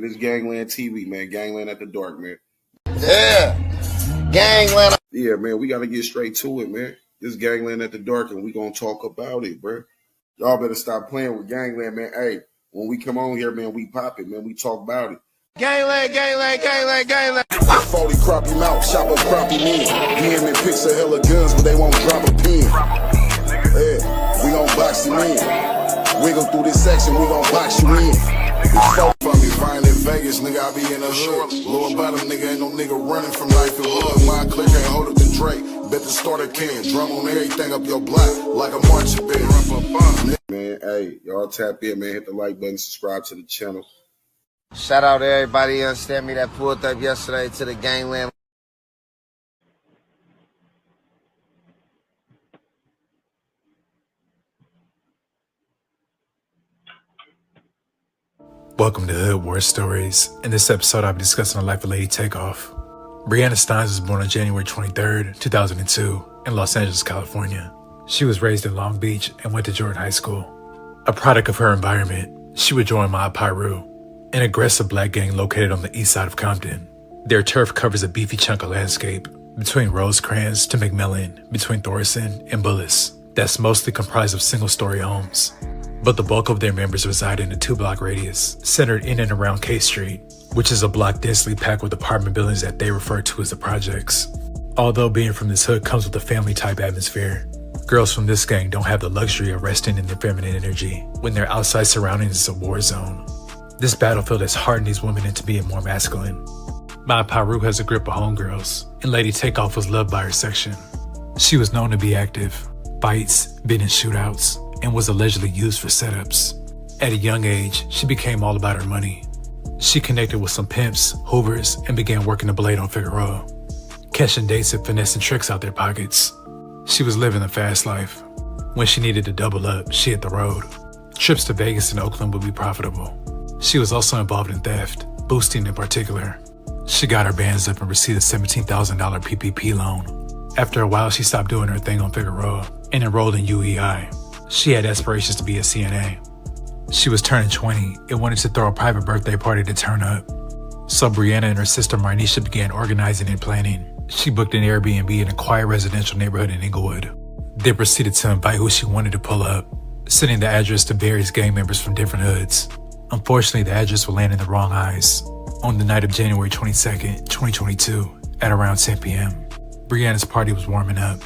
This Gangland TV, man. Gangland at the dark, man. Yeah. Gangland. Yeah, man. We got to get straight to it, man. This Gangland at the dark, and we going to talk about it, bro. Y'all better stop playing with Gangland, man. Hey, when we come on here, man, we pop it, man. We talk about it. Gangland, gangland, gangland, gangland. 40 crappie mouth, shop up crappie men. DM and pics of hella guns, but they won't drop a pin. Yeah, we gon' box you in. Wiggle through this section, we gon' box you in. From me, flying in Vegas, nigga, I be in the hood. Lower bottom, nigga, ain't no nigga running from life and hood. My click ain't hold up the Drake. Bet the starter can. Drum on everything up your block, like a marching band. Man, hey, y'all tap in, man. Hit the like button, subscribe to the channel. Shout out to everybody, you understand me, that pulled up yesterday to the Gangland. Welcome to Hood War Stories. In this episode, I'll be discussing the life of Lady Takeoff. Brianna Steins was born on January 23rd, 2002, in Los Angeles, California. She was raised in Long Beach and went to Jordan High School. A product of her environment, she would join Prt2, an aggressive black gang located on the east side of Compton. Their turf covers a beefy chunk of landscape between Rosecrans to McMillan, between Thorson and Bullis, that's mostly comprised of single-story homes. But the bulk of their members reside in a 2-block radius, centered in and around K Street, which is a block densely packed with apartment buildings that they refer to as the projects. Although being from this hood comes with a family-type atmosphere, girls from this gang don't have the luxury of resting in their feminine energy when their outside surroundings is a war zone. This battlefield has hardened these women into being more masculine. Prt2 has a grip of homegirls, and Lady Takeoff was loved by her section. She was known to be active, fights, been in shootouts, and was allegedly used for setups. At a young age, she became all about her money. She connected with some pimps, hoovers, and began working the blade on Figueroa, catching dates and finessing tricks out their pockets. She was living the fast life. When she needed to double up, she hit the road. Trips to Vegas and Oakland would be profitable. She was also involved in theft, boosting in particular. She got her bands up and received a $17,000 PPP loan. After a while, she stopped doing her thing on Figueroa and enrolled in UEI. She had aspirations to be a CNA. She was turning 20 and wanted to throw a private birthday party to turn up. So Brianna and her sister Marnisha began organizing and planning. She booked an Airbnb in a quiet residential neighborhood in Inglewood. They proceeded to invite who she wanted to pull up, sending the address to various gang members from different hoods. Unfortunately, the address would land in the wrong eyes. On the night of January 22nd, 2022, at around 10 p.m., Brianna's party was warming up.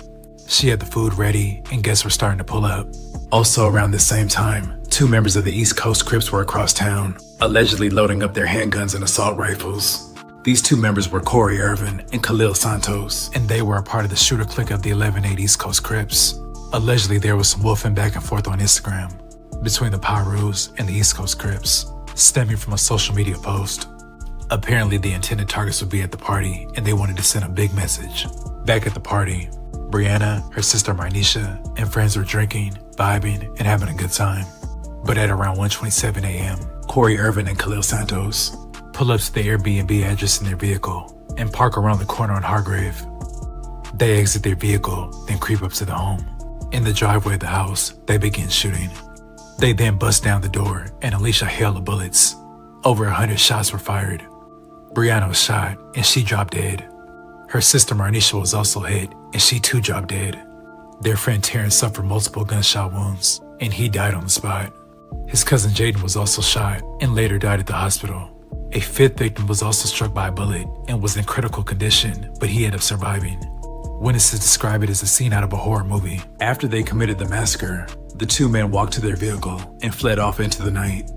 She had the food ready, and guests were starting to pull up. Also around the same time, 2 members of the East Coast Crips were across town, allegedly loading up their handguns and assault rifles. These 2 members were Corey Irvin and Khalil Santos, and they were a part of the shooter clique of the 11-8 East Coast Crips. Allegedly, there was some wolfing back and forth on Instagram between the Pyrus and the East Coast Crips, stemming from a social media post. Apparently, the intended targets would be at the party, and they wanted to send a big message. Back at the party, Brianna, her sister Marnisha, and friends were drinking, vibing, and having a good time. But at around 1:27 a.m., Corey Irvin and Khalil Santos pull up to the Airbnb address in their vehicle and park around the corner on Hargrave. They exit their vehicle, then creep up to the home. In the driveway of the house, they begin shooting. They then bust down the door and unleash a hail of bullets. Over 100 shots were fired. Brianna was shot, and she dropped dead. Her sister Marnisha was also hit, and she too dropped dead. Their friend Terrence suffered multiple gunshot wounds, and he died on the spot. His cousin Jaden was also shot, and later died at the hospital. A 5th victim was also struck by a bullet, and was in critical condition, but he ended up surviving. Witnesses describe it as a scene out of a horror movie. After they committed the massacre, the 2 men walked to their vehicle and fled off into the night.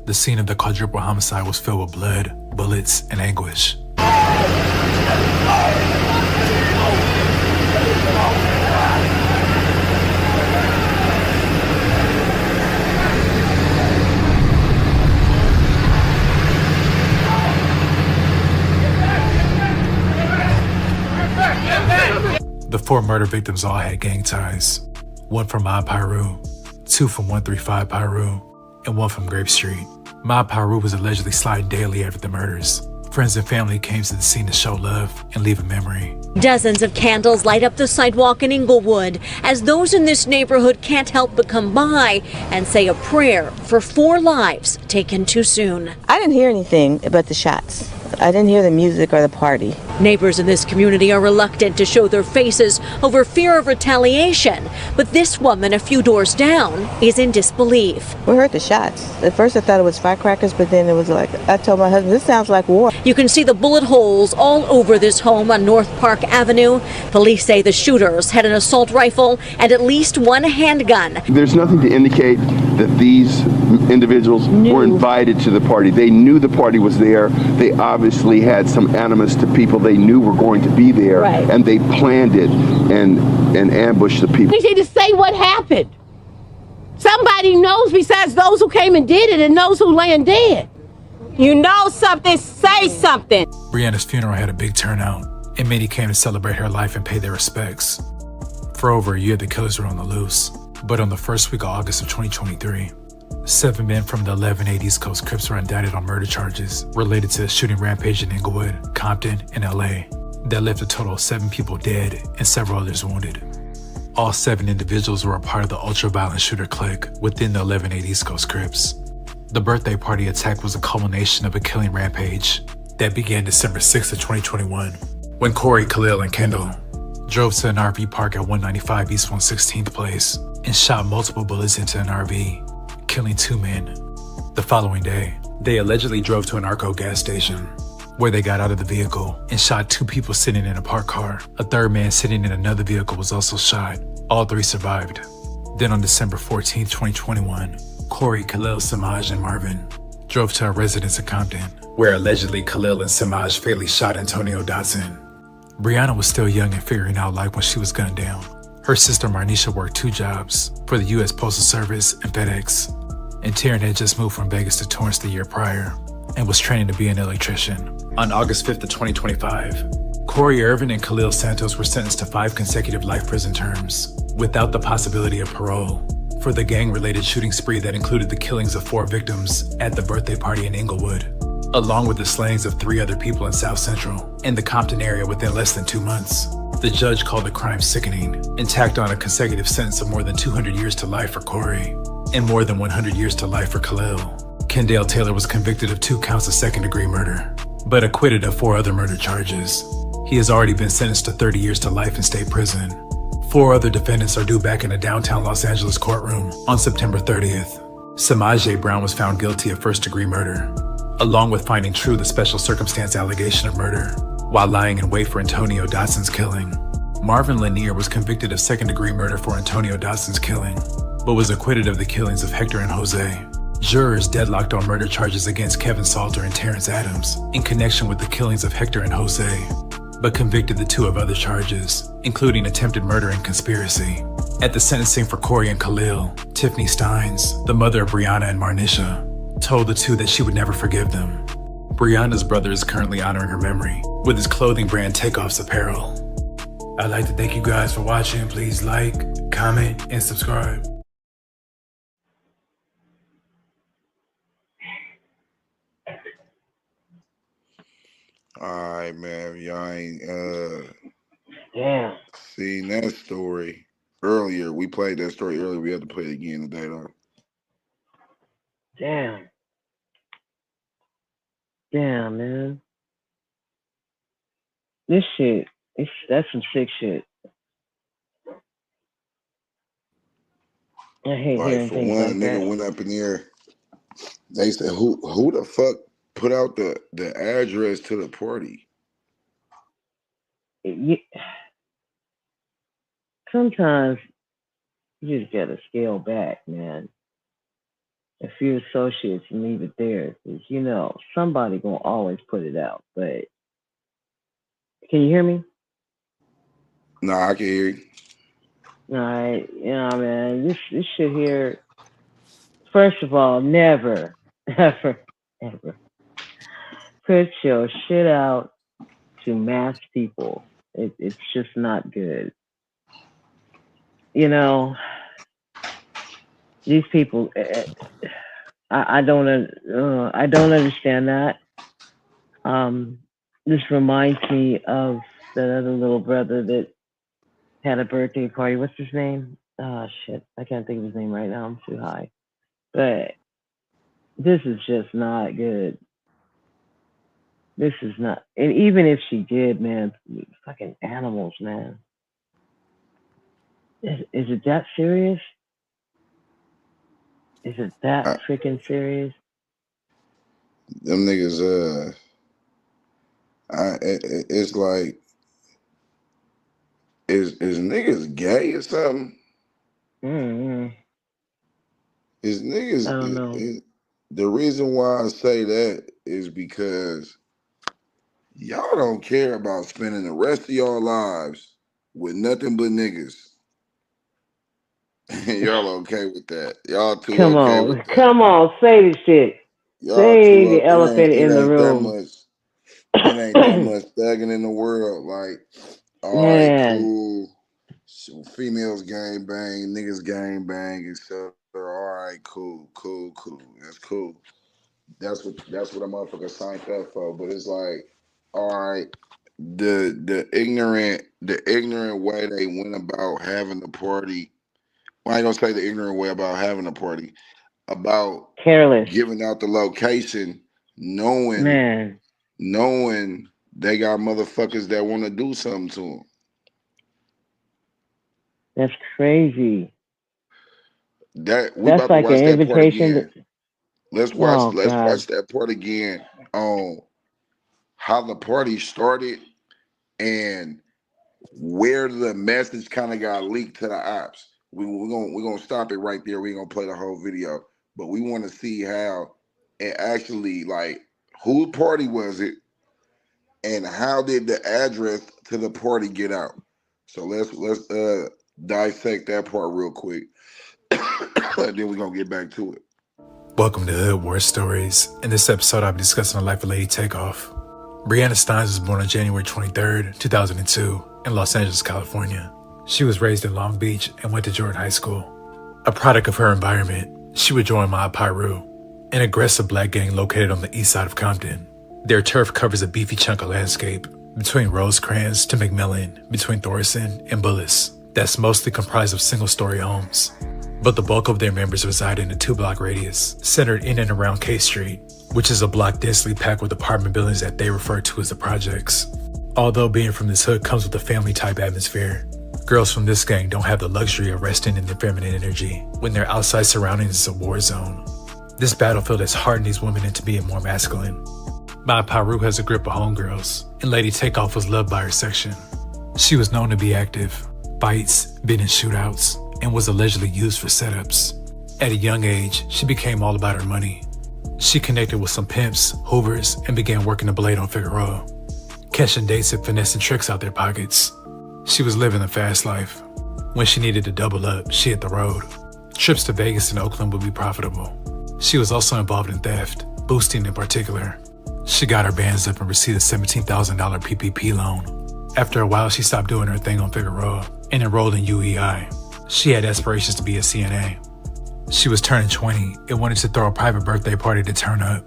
The scene of the quadruple homicide was filled with blood, bullets, and anguish. The 4 murder victims all had gang ties. 1 from Prt2, 2 from 135 Prt2, and 1 from Grape Street. Prt2 was allegedly sliding daily after the murders, Friends and family came to the scene to show love and leave a memory. Dozens of candles light up the sidewalk in Inglewood as those in this neighborhood can't help but come by and say a prayer for 4 lives taken too soon. I didn't hear anything but the shots. I didn't hear the music or the party. Neighbors in this community are reluctant to show their faces over fear of retaliation, but this woman a few doors down is in disbelief. We heard the shots. At first I thought it was firecrackers, but then it was like, I told my husband, this sounds like war. You can see the bullet holes all over this home on North Park Avenue. Police say the shooters had an assault rifle and at least 1 handgun. There's nothing to indicate that these individuals were invited to the party. They knew the party was there. They obviously had some animus to people they knew were going to be there, right, and they planned it and ambushed the people. We need to say what happened. Somebody knows besides those who came and did it and those who laying dead. You know something, say something. Breonna's funeral had a big turnout, and many came to celebrate her life and pay their respects. For over a year, the killers were on the loose, but on the first week of August of 2023, 7 men from the 11/8 East Coast Crips were indicted on murder charges related to a shooting rampage in Inglewood, Compton, and LA that left a total of 7 people dead and several others wounded. All 7 individuals were a part of the ultra-violent shooter clique within the 11/8 East Coast Crips. The birthday party attack was a culmination of a killing rampage that began December 6th of 2021 when Corey, Khalil, and Kendall drove to an RV park at 195 East 116th Place and shot multiple bullets into an RV, killing 2 men. The following day, they allegedly drove to an Arco gas station where they got out of the vehicle and shot 2 people sitting in a parked car. A 3rd man sitting in another vehicle was also shot. All 3 survived. Then on December 14th, 2021, Corey, Khalil, Samaj, and Marvin drove to a residence in Compton where allegedly Khalil and Samaj fatally shot Antonio Dotson. Breonna was still young and figuring out life when she was gunned down. Her sister Marnisha worked 2 jobs for the U.S. Postal Service and FedEx, and Taryn had just moved from Vegas to Torrance the year prior and was training to be an electrician. On August 5th of 2025, Corey Irvin and Khalil Santos were sentenced to 5 consecutive life prison terms without the possibility of parole for the gang-related shooting spree that included the killings of 4 victims at the birthday party in Inglewood, along with the slayings of 3 other people in South Central and the Compton area within less than 2 months. The judge called the crime sickening and tacked on a consecutive sentence of more than 200 years to life for Corey and more than 100 years to life for Khalil. Kendale Taylor was convicted of 2 counts of second-degree murder, but acquitted of 4 other murder charges. He has already been sentenced to 30 years to life in state prison. 4 other defendants are due back in a downtown Los Angeles courtroom on September 30th. Samaj J. Brown was found guilty of first-degree murder, along with finding true the special circumstance allegation of murder, while lying in wait for Antonio Dotson's killing. Marvin Lanier was convicted of second-degree murder for Antonio Dotson's killing, but was acquitted of the killings of Hector and Jose. Jurors deadlocked on murder charges against Kevin Salter and Terrence Adams in connection with the killings of Hector and Jose, but convicted the 2 of other charges, including attempted murder and conspiracy. At the sentencing for Corey and Khalil, Tiffany Steins, the mother of Breonna and Marnisha, told the 2 that she would never forgive them. Breonna's brother is currently honoring her memory with his clothing brand Takeoff's apparel. I'd like to thank you guys for watching. Please like, comment, and subscribe. All right, man. Y'all ain't Damn. seen that story earlier. We played that story earlier. We have to play it again today, though. Damn. Damn, man. This shit, that's some sick shit. I hate hearing For things one, like nigga that. went up in there. They said, who the fuck put out the address to the party? Sometimes you just gotta scale back, man. A few associates and leave it there, because you know somebody gonna always put it out. But can you hear me? Nah, I can hear you. All right, man, this shit here. First of all, never, ever, ever put your shit out to mass people. It's just not good. You know, these people. I don't understand that. This reminds me of that other little brother that had a birthday party. What's his name? Oh, shit. I can't think of his name right now. I'm too high. But this is just not good. This is not. And even if she did, man, fucking animals, man. Is it that serious? Is it that freaking serious? Them niggas, it's like, is niggas gay or something? Mm-hmm. Is niggas? I don't know. The reason why I say that is because y'all don't care about spending the rest of your lives with nothing but niggas. Y'all okay with that? Y'all too Come okay on, with that? come on, say the shit. Y'all Say too the elephant it in the ain't room. It ain't that much thugging in the world. Like, all right, cool. Females gang bang, niggas gang bang, etc. All right, cool. That's cool. That's what a motherfucker signed up for. But it's like, all right, the ignorant way they went about having the party. Well, I ain't gonna say the ignorant way about having a party, about careless, giving out the location, knowing they got motherfuckers that want to do something to them. That's crazy. That's about like to watch an that part again. Let's watch that part again on how the party started and where the message kind of got leaked to the ops. We're gonna stop it right there. We're gonna play the whole video, but we want to see how it actually, like, whose party was it, and how did the address to the party get out? So let's dissect that part real quick. Then we're gonna get back to it. Welcome to Hood War Stories. In this episode, I'll be discussing the life of Lady Takeoff. Brianna Steins was born on January 23rd, 2002, in Los Angeles, California. She was raised in Long Beach and went to Jordan High School. A product of her environment, she would join Prt2, an aggressive black gang located on the east side of Compton. Their turf covers a beefy chunk of landscape between Rosecrans to McMillan, between Thorson and Bullis, that's mostly comprised of single-story homes. But the bulk of their members reside in a 2-block radius, centered in and around K Street, which is a block densely packed with apartment buildings that they refer to as the projects. Although being from this hood comes with a family-type atmosphere, girls from this gang don't have the luxury of resting in their feminine energy when their outside surroundings is a war zone. This battlefield has hardened these women into being more masculine. Prt2 has a grip of homegirls, and Lady Takeoff was loved by her section. She was known to be active, fights, been in shootouts, and was allegedly used for setups. At a young age, she became all about her money. She connected with some pimps, hoovers, and began working the blade on Figueroa, catching dates and finessing tricks out their pockets. She was living the fast life. When she needed to double up, she hit the road. Trips to Vegas and Oakland would be profitable. She was also involved in theft, boosting in particular. She got her bands up and received a $17,000 PPP loan. After a while, she stopped doing her thing on Figueroa and enrolled in UEI. She had aspirations to be a CNA. She was turning 20 and wanted to throw a private birthday party to turn up.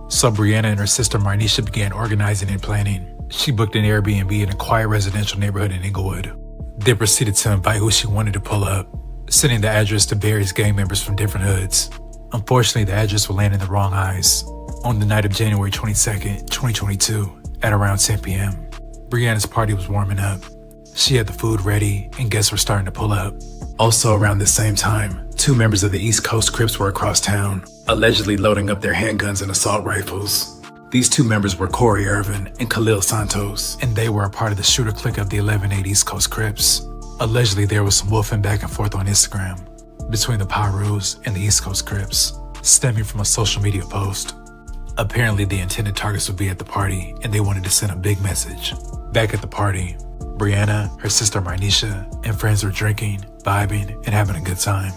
So Brianna and her sister Marnisha began organizing and planning. She booked an Airbnb in a quiet residential neighborhood in Inglewood. They proceeded to invite who she wanted to pull up, sending the address to various gang members from different hoods. Unfortunately, the address would land in the wrong eyes. On the night of January 22nd, 2022, at around 10 p.m., Brianna's party was warming up. She had the food ready, and guests were starting to pull up. Also around the same time, 2 members of the East Coast Crips were across town, allegedly loading up their handguns and assault rifles. These 2 members were Corey Irvin and Khalil Santos, and they were a part of the shooter clique of the 11-8 East Coast Crips. Allegedly, there was some wolfing back and forth on Instagram between the Pyrus and the East Coast Crips, stemming from a social media post. Apparently, the intended targets would be at the party, and they wanted to send a big message. Back at the party, Brianna, her sister Marnisha, and friends were drinking, vibing, and having a good time.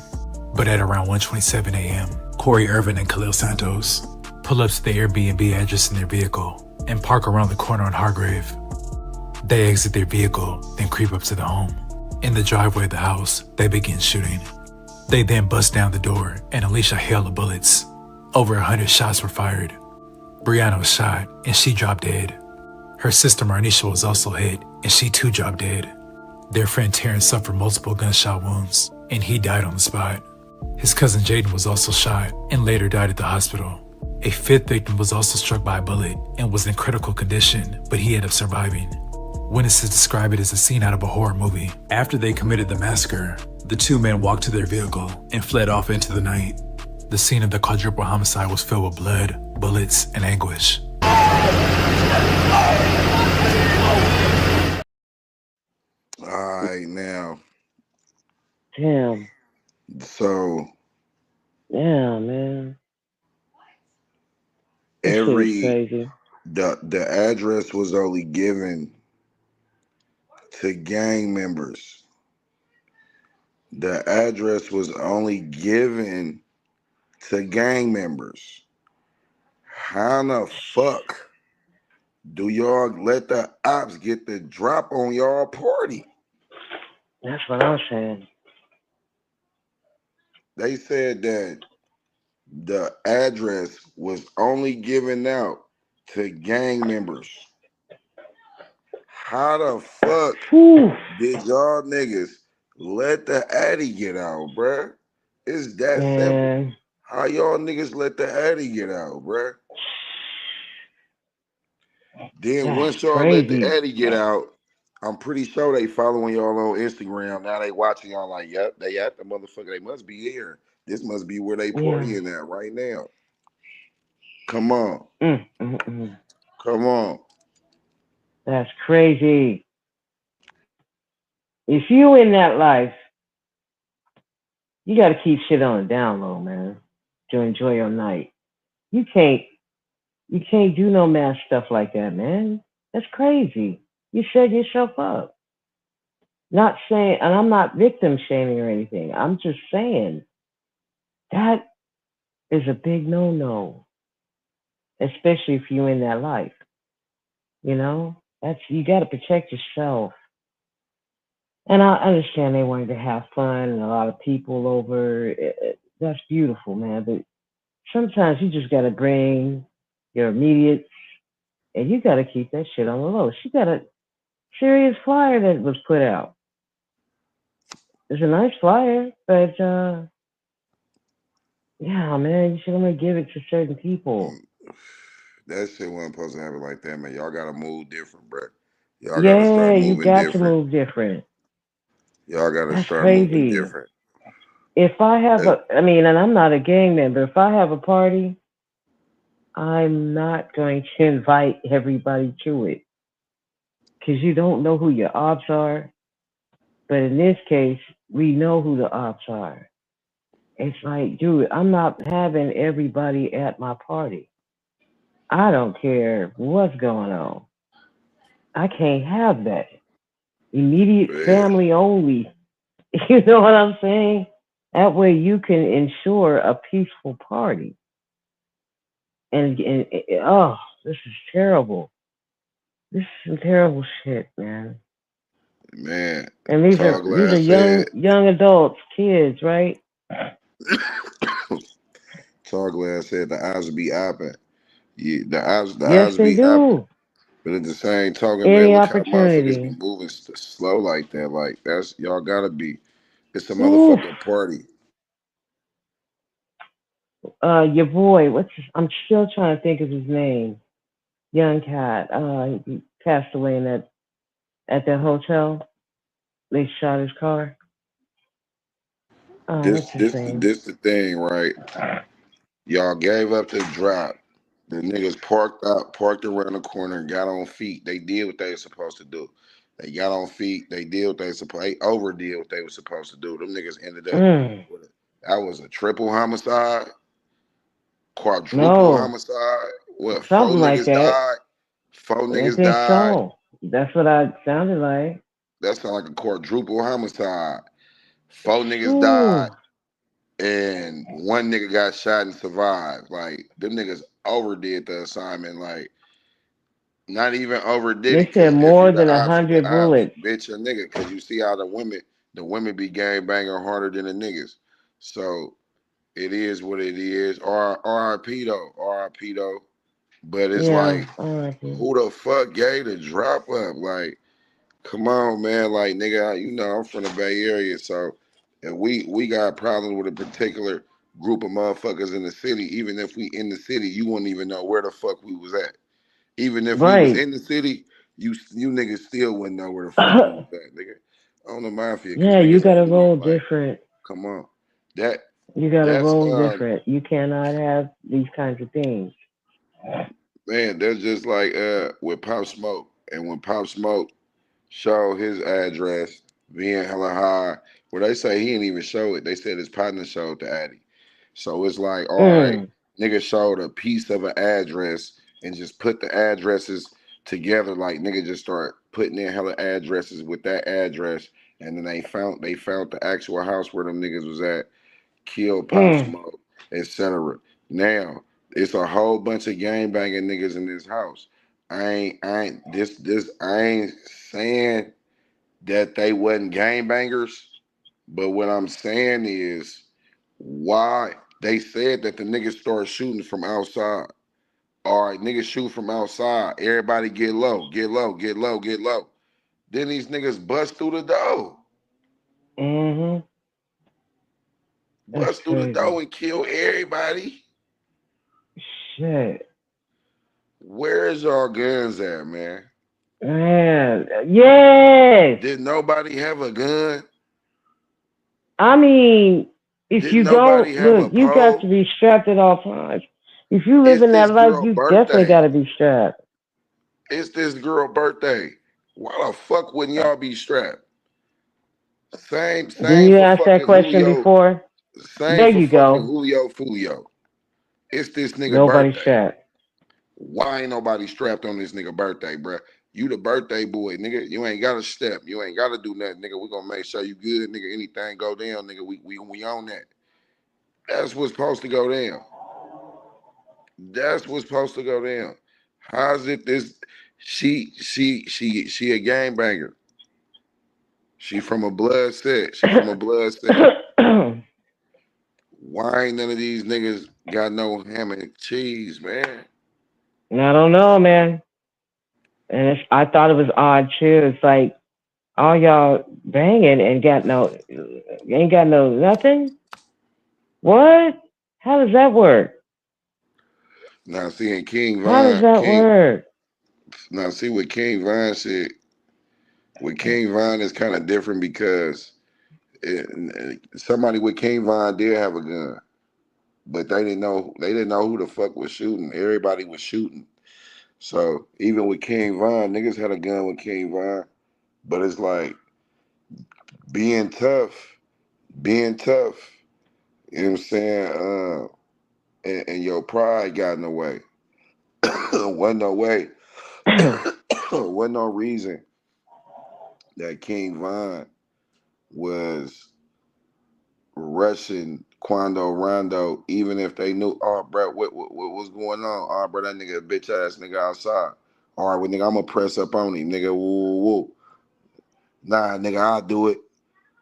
But at around 1:27 a.m., Corey Irvin and Khalil Santos pull up to the Airbnb address in their vehicle and park around the corner on Hargrave. They exit their vehicle, then creep up to the home. In the driveway of the house, they begin shooting. They then bust down the door and unleash a hail of bullets. Over 100 shots were fired. Brianna was shot, and she dropped dead. Her sister Marnisha was also hit, and she too dropped dead. Their friend Terrence suffered multiple gunshot wounds, and he died on the spot. His cousin Jaden was also shot and later died at the hospital. A fifth victim was also struck by a bullet and was in critical condition, but he ended up surviving. Witnesses describe it as a scene out of a horror movie. After they committed the massacre, the two men walked to their vehicle and fled off into the night. The scene of the quadruple homicide was filled with blood, bullets, and anguish. All right, now. Damn. So. Yeah, man. The address was only given to gang members. The address was only given to gang members. How the fuck do y'all let the ops get the drop on y'all party? That's what I'm saying. They said that the address was only given out to gang members. How the fuck did y'all niggas let the Addy get out, bruh? It's that simple. How y'all niggas let the Addy get out, bruh? Then once y'all let the Addy get out, I'm pretty sure they following y'all on Instagram. Now they watching y'all like, yep, they at the motherfucker. They must be here. This must be where they partying at right now. Come on. Come on. That's crazy. If you in that life, you got to keep shit on the down low, man, to enjoy your night. You can't do no mass stuff like that, man. That's crazy. You set yourself up. Not saying, and I'm not victim shaming or anything. I'm just saying that is a big no-no, especially if you're in that life. You know, you got to protect yourself. And I understand they wanted to have fun and a lot of people over. That's beautiful, man. But sometimes you just got to bring your immediate, and you got to keep that shit on the low. She got a serious flyer that was put out. It's a nice flyer, but yeah, man, you should only give it to certain people. That shit wasn't supposed to happen like that, man. Y'all gotta move different, bro. Y'all gotta start moving different. You got to move different. Y'all gotta start moving different. If I have and I'm not a gang member. If I have a party, I'm not going to invite everybody to it because you don't know who your ops are. But in this case, we know who the ops are. It's like, dude, I'm not having everybody at my party. I don't care what's going on. I can't have that. Immediate family only. You know what I'm saying? That way you can ensure a peaceful party. And oh, this is terrible. This is some terrible shit, man. Man. And these are young adults, kids, right? Targlass said the eyes will be open. Yeah, the eyes they be do. open. But at the same token, man, look how motherfuckers be moving slow like that. Like that's y'all gotta be. It's a motherfucking party. Your boy, I'm still trying to think of his name. Young cat. He passed away at that hotel. They shot his car. This the thing, right? Y'all gave up the drop. The niggas parked around the corner, and got on feet. They did what they were supposed to do. They got on feet. They did what they overdid what they were supposed to do. Them niggas ended up that was a triple homicide, quadruple homicide. What? Something 4 like niggas that. died. 4 niggas I think died. so. That's what I sounded like. That sounded like a quadruple homicide. 4 niggas died. And 1 nigga got shot and survived. Like, them niggas overdid the assignment. Like, not even overdid it. They said more than 100 bullets. Bitch a nigga. Because you see how the women be gang banging harder than the niggas. So, it is what it is. R.I.P. though. R.I.P. though. But it's like, who the fuck gave the drop up? Like, come on, man. Like, nigga, you know, I'm from the Bay Area, so and we got problems with a particular group of motherfuckers in the city. Even if we in the city, you wouldn't even know where the fuck we was at. Even if we was in the city, you niggas still wouldn't know where the fuck we was at, nigga. On the mafia, because Yeah, you niggas gotta ain't roll like, different. come on. You gotta roll different. You cannot have these kinds of things. Man, that's just like with Pop Smoke. And when Pop Smoke showed his address being hella high, well, they say he didn't even show it. They said his partner showed the Addy. So it's like, all right, nigga showed a piece of an address and just put the addresses together. Like nigga just start putting in hella addresses with that address, and then they found the actual house where them niggas was at, killed Pop Smoke, etc. Now it's a whole bunch of gang banging niggas in this house. I ain't saying that they wasn't gang bangers, but what I'm saying is why they said that the niggas started shooting from outside. All right, niggas shoot from outside. Everybody get low, get low, get low, get low. Then these niggas bust through the door. Bust through the door and kill everybody. Shit. Where's y'all guns at, man? Man, yes. Did nobody have a gun? I mean, if you don't look, you got to be strapped at all times. If you live in that life, you definitely got to be strapped. It's this girl's birthday. Why the fuck wouldn't y'all be strapped? Same Didn't you for ask that question Julio. before? Same there for you fucking go. Julio. It's this nigga Nobody birthday. strapped. Why ain't nobody strapped on this nigga birthday, bruh? You the birthday boy, nigga. You ain't gotta step. You ain't gotta do nothing, nigga. We gonna make sure you good, nigga. Anything go down, nigga. We on that. That's what's supposed to go down. That's what's supposed to go down. How's it this? She a gangbanger. She from a blood set. Why ain't none of these niggas got no ham and cheese, man? I don't know, man. And I thought it was odd too. It's like all y'all banging and ain't got no nothing. What? How does that work? Now seeing King Von. How does that work? Now see what King Von said. With King Von is kind of different because somebody with King Von did have a gun, but they didn't know who the fuck was shooting. Everybody was shooting. So even with King Von, niggas had a gun with King Von, but it's like being tough. You know what I'm saying? And your pride got in the way. Wasn't no way. Wasn't no reason that King Von was rushing Quando Rondo, even if they knew, oh, bro, what was going on? Oh, bro, that nigga, bitch ass nigga outside. All right, well, nigga, I'm gonna press up on him, nigga. Woo, woo. Nah, nigga, I'll do it.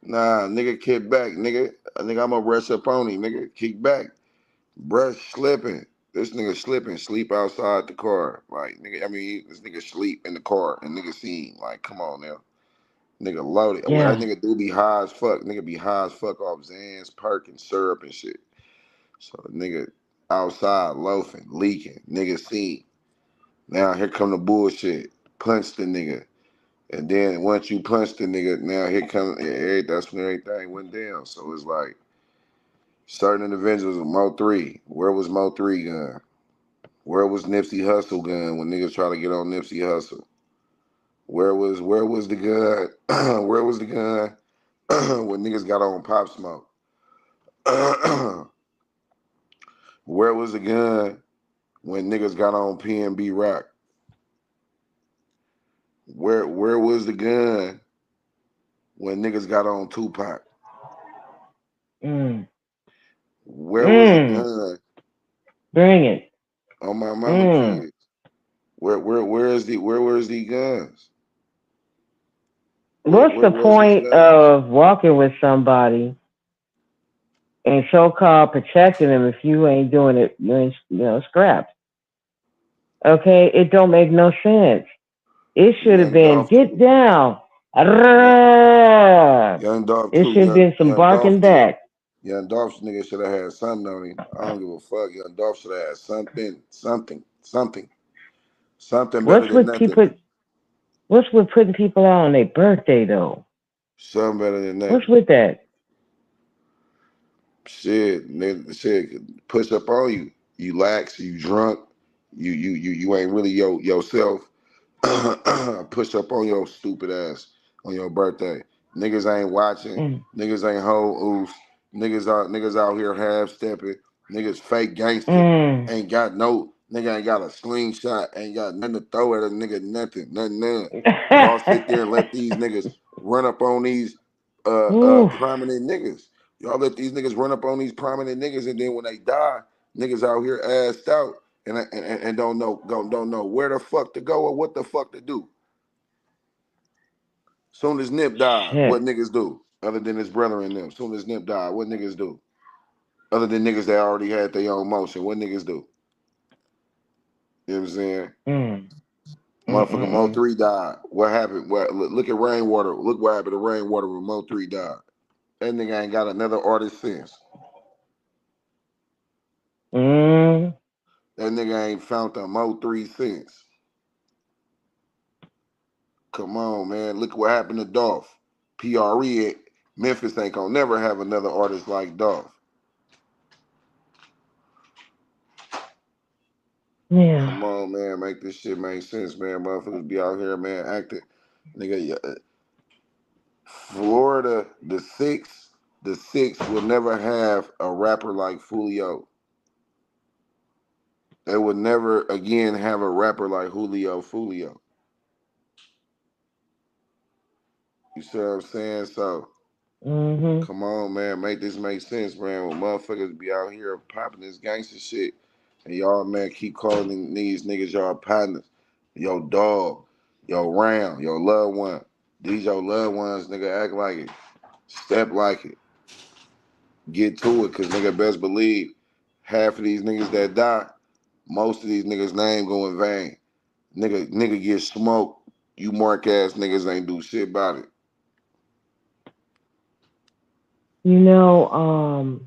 Nah, nigga, kick back, nigga. I'm gonna rush up on him, nigga. Kick back. Bruh slipping. This nigga slipping, sleep outside the car. Like, nigga, I mean, this nigga sleep in the car and nigga seen. Like, come on now. Nigga loaded. Yeah. Well, that nigga do be high as fuck. Nigga be high as fuck off Zans, perk, and syrup and shit. So nigga outside loafing, leaking. Nigga seen. Now here come the bullshit. Punch the nigga. And then once you punch the nigga, now here come that's when everything went down. So it's like certain individuals with Mo 3. Where was Mo 3 gun? Where was Nipsey Hussle gun when niggas try to get on Nipsey Hussle? Where was the gun? Where was the gun when niggas got on Pop Smoke? Where was the gun when niggas got on PNB Rock? Where was the gun when niggas got on Tupac? Where was the gun? Bring it. On my mama kids. Where was the guns? What's the point of walking with somebody and so-called protecting them if you ain't doing it? You ain't, scrapped. Okay, it don't make no sense. It should have Young been Dolph, get down. Young Dolph It too. should have been some Young Dolph barking nigga. back. Young Dolph nigga should have had something on him. I don't give a fuck. Young Dolph should have had something better What's than with nothing. people? What's with putting people out on their birthday though? Something better than What's nothing. with that? Shit, nigga, shit, push up on you. You lax, you drunk, you ain't really yourself. Push up on your stupid ass on your birthday. Niggas ain't watching. Mm. Niggas ain't whole oofs. Niggas out here half stepping. Niggas fake gangster. Mm. Ain't got no nigga ain't got a slingshot. Ain't got nothing to throw at a nigga. Nothing. None. Y'all sit there and let these niggas run up on these Ooh, prominent niggas. Y'all let these niggas run up on these prominent niggas, and then when they die, niggas out here assed out and don't know where the fuck to go or what the fuck to do. Soon as Nip died, what shit. niggas do? Other than his brother and them. Soon as Nip died, what niggas do? Other than niggas that already had their own motion, what niggas do? You know what I'm saying? Mm. Motherfucker Mo Mm. 3 died. What happened? Look at Rainwater. Look what happened to Rainwater when Mo 3 died. That nigga ain't got another artist since. Mm. That nigga ain't found a Mo 3 since. Come on, man. Look what happened to Dolph. PRE, Memphis ain't gonna never have another artist like Dolph. Yeah. Come on, man. Make this shit make sense, man. Motherfuckers be out here, man, acting. Nigga, Florida, the six will never have a rapper like Julio. They would never again have a rapper like Julio Fulio. You see what I'm saying? So Mhm. come on, man, make this make sense, man. When motherfuckers be out here popping this gangster shit, and y'all, man, keep calling these niggas y'all partners, your dog, your round, your loved one. These your loved ones, nigga. Act like it, step like it, get to it, cause nigga, best believe half of these niggas that die, most of these niggas' name go in vain. Nigga get smoked. You mark ass niggas ain't do shit about it. You know,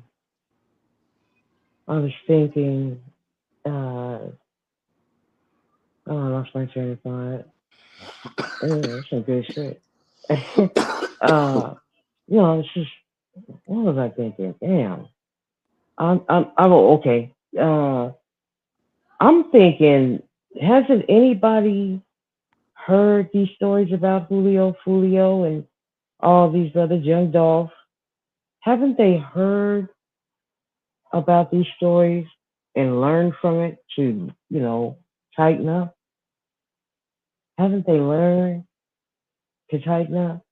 I was thinking, oh, I lost my train of thought. That's some good shit. It's just, what was I thinking? Damn. I'm okay. I'm thinking, hasn't anybody heard these stories about Julio Fulio and all these other young Dolph? Haven't they heard about these stories and learned from it to, tighten up? Haven't they learned to tighten up?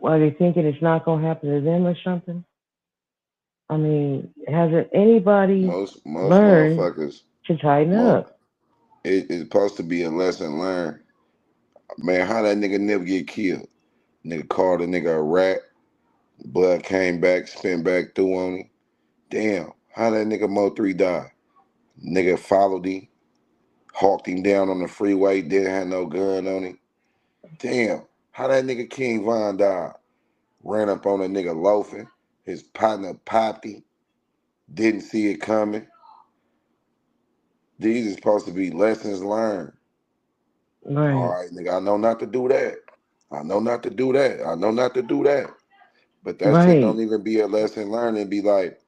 Are they thinking it's not going to happen to them or something? I mean, hasn't anybody Most learned motherfuckers, to tighten mo- up? it's supposed to be a lesson learned. Man, how that nigga never get killed? Nigga called a nigga a rat. Blood came back, spin back through on him. Damn, how that nigga Mo 3 die? Nigga followed him, hawked him down on the freeway, didn't have no gun on him. Damn, how that nigga King Von died? Ran up on a nigga loafing. His partner popped him. Didn't see it coming. These are supposed to be lessons learned. All Right, right, nigga, I know not to do that. I know not to do that. I know not to do that. But that shit don't right. even be a lesson learned. It be like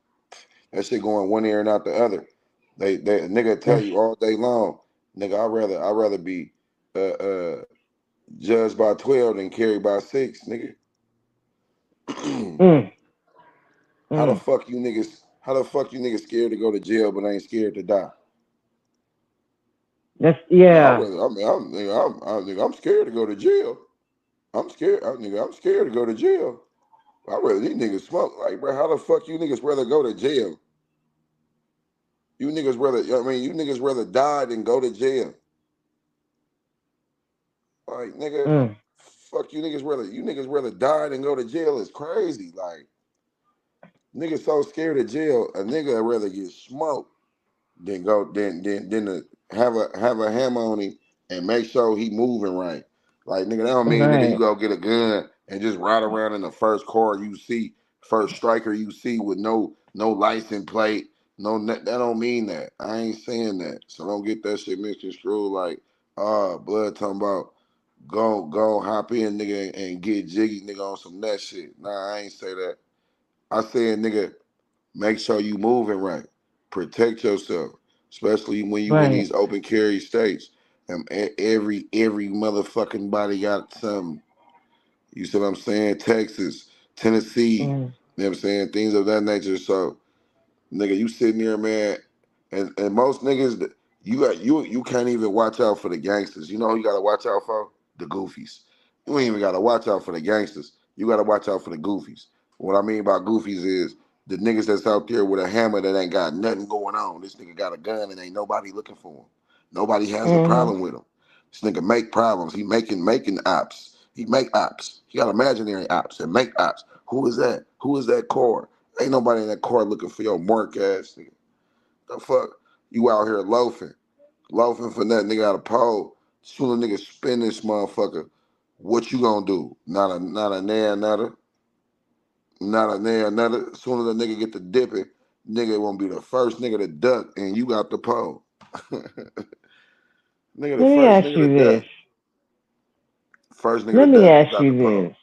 that shit going one ear and out the other. They nigga tell That's you all day long, nigga, I'd rather be judged by 12 than carried by 6, nigga. mm, How the mm. fuck you niggas scared to go to jail but ain't scared to die? That's No, yeah. I'm scared to go to jail. I'm scared to go to jail. I rather these niggas smoke. Like, bro, how the fuck you niggas rather go to jail? You niggas rather die than go to jail. Like, nigga, Mm. fuck you niggas rather die than go to jail is crazy. Like, niggas so scared of jail, a nigga would rather get smoked then go then have a hammer on him and make sure he moving right. Like nigga, that don't mean nigga you Right. go get a gun and just ride around in the first car you see, first striker you see with no license plate. No, that don't mean that. I ain't saying that. So don't get that shit misconstrued. Like, blood talking about go hop in, nigga, and get jiggy, nigga, on some that shit. Nah, I ain't say that. I said, nigga, make sure you moving right. Protect yourself, especially when you in Right. these open carry states. Every motherfucking body got something. You see what I'm saying? Texas, Tennessee, Mm. you know what I'm saying? Things of that nature. So, nigga, you sitting there, man, and most niggas, you can't even watch out for the gangsters. You know who you gotta watch out for? The goofies. You ain't even gotta watch out for the gangsters. You gotta watch out for the goofies. What I mean by goofies is the niggas that's out there with a hammer that ain't got nothing going on. This nigga got a gun and ain't nobody looking for him. Nobody has a Mm-hmm. problem with him. This nigga make problems. He making ops. He make ops. He got imaginary ops and make ops. Who is that? Who is that car? Ain't nobody in that car looking for your mark ass nigga. The fuck? You out here loafing. Loafing for nothing, nigga out of pole. Soon a nigga spin this motherfucker. What you gonna do? Not a nair nutter. Not a nair nutter. Soon as a nigga get to dipping, nigga won't be the first nigga to duck and you got the pole. Nigga the Let me first ask nigga to you this. duck. First nigga to Let me duck, you ask got the you pole. this.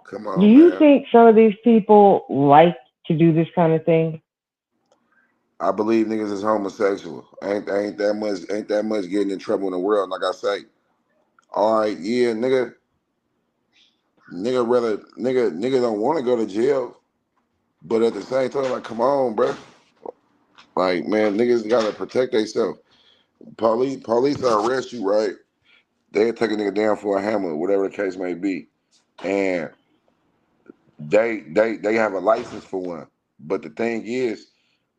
Come Do on, you man. think some of these people like to do this kind of thing? I believe niggas is homosexual. Ain't that much getting in trouble in the world, like I say. All right, yeah, nigga don't want to go to jail, but at the same time, like, come on, bro. Like, man, niggas gotta protect themselves. Police will arrest you, right? They'll take a nigga down for a hammer, whatever the case may be, and they have a license for one. But the thing is,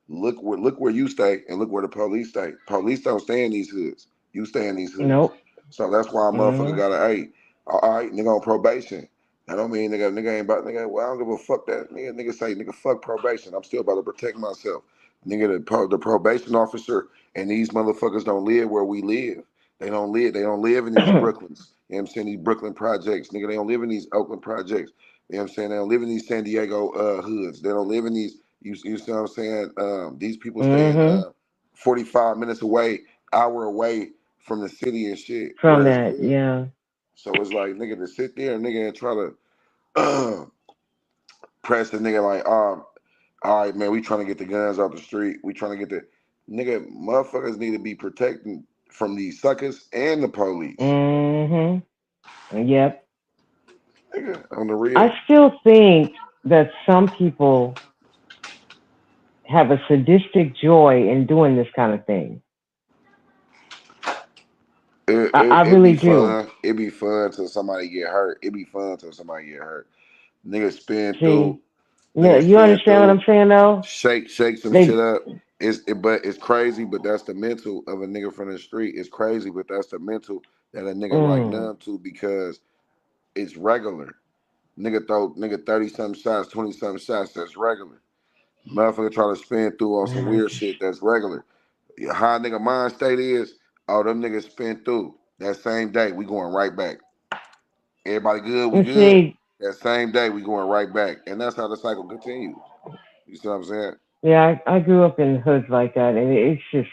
look where you stay and look where the police stay. Police don't stay in these hoods. You stay in these hoods. Nope. So that's why a motherfucker Mm-hmm. gotta, hey, all right, nigga on probation. That don't mean nigga ain't about nigga. Well, I don't give a fuck that nigga. Nigga say nigga fuck probation. I'm still about to protect myself. Nigga, the probation officer and these motherfuckers don't live where we live. They don't live. They don't live in these Brooklyns. You know what I'm saying? These Brooklyn projects. Nigga, they don't live in these Oakland projects. You know what I'm saying? They don't live in these San Diego hoods. They don't live in these. You see what I'm saying? These people stay in Mm-hmm. 45 minutes away, hour away from the city and shit, From where it's that, good. yeah. So it's like nigga to sit there, nigga, and try to press the nigga like, all right, man, we trying to get the guns off the street. We trying to get the nigga. Motherfuckers need to be protecting from these suckers and the police. Mm-hmm. Yep. Nigga, on the I real. still think that some people have a sadistic joy in doing this kind of thing. I It really be do. fun. It be fun till somebody get hurt. It be fun till somebody get hurt. Nigga spin through. See, yeah, Nigga you spin understand what through. I'm saying, though? Shake some shit They, up. But it's crazy. But that's the mental of a nigga from the street. It's crazy, but that's the mental that a nigga like mm, numb to because it's regular. Nigga 30 something shots, 20 something shots. That's regular. Motherfucker try to spin through on some I weird just, shit. That's regular. How a nigga mind state is, oh, them niggas spin through. That same day, we going right back. Everybody good, we and good. see, That same day, we going right back. And that's how the cycle continues. You see what I'm saying? yeah, I grew up in hoods like that, and it's just,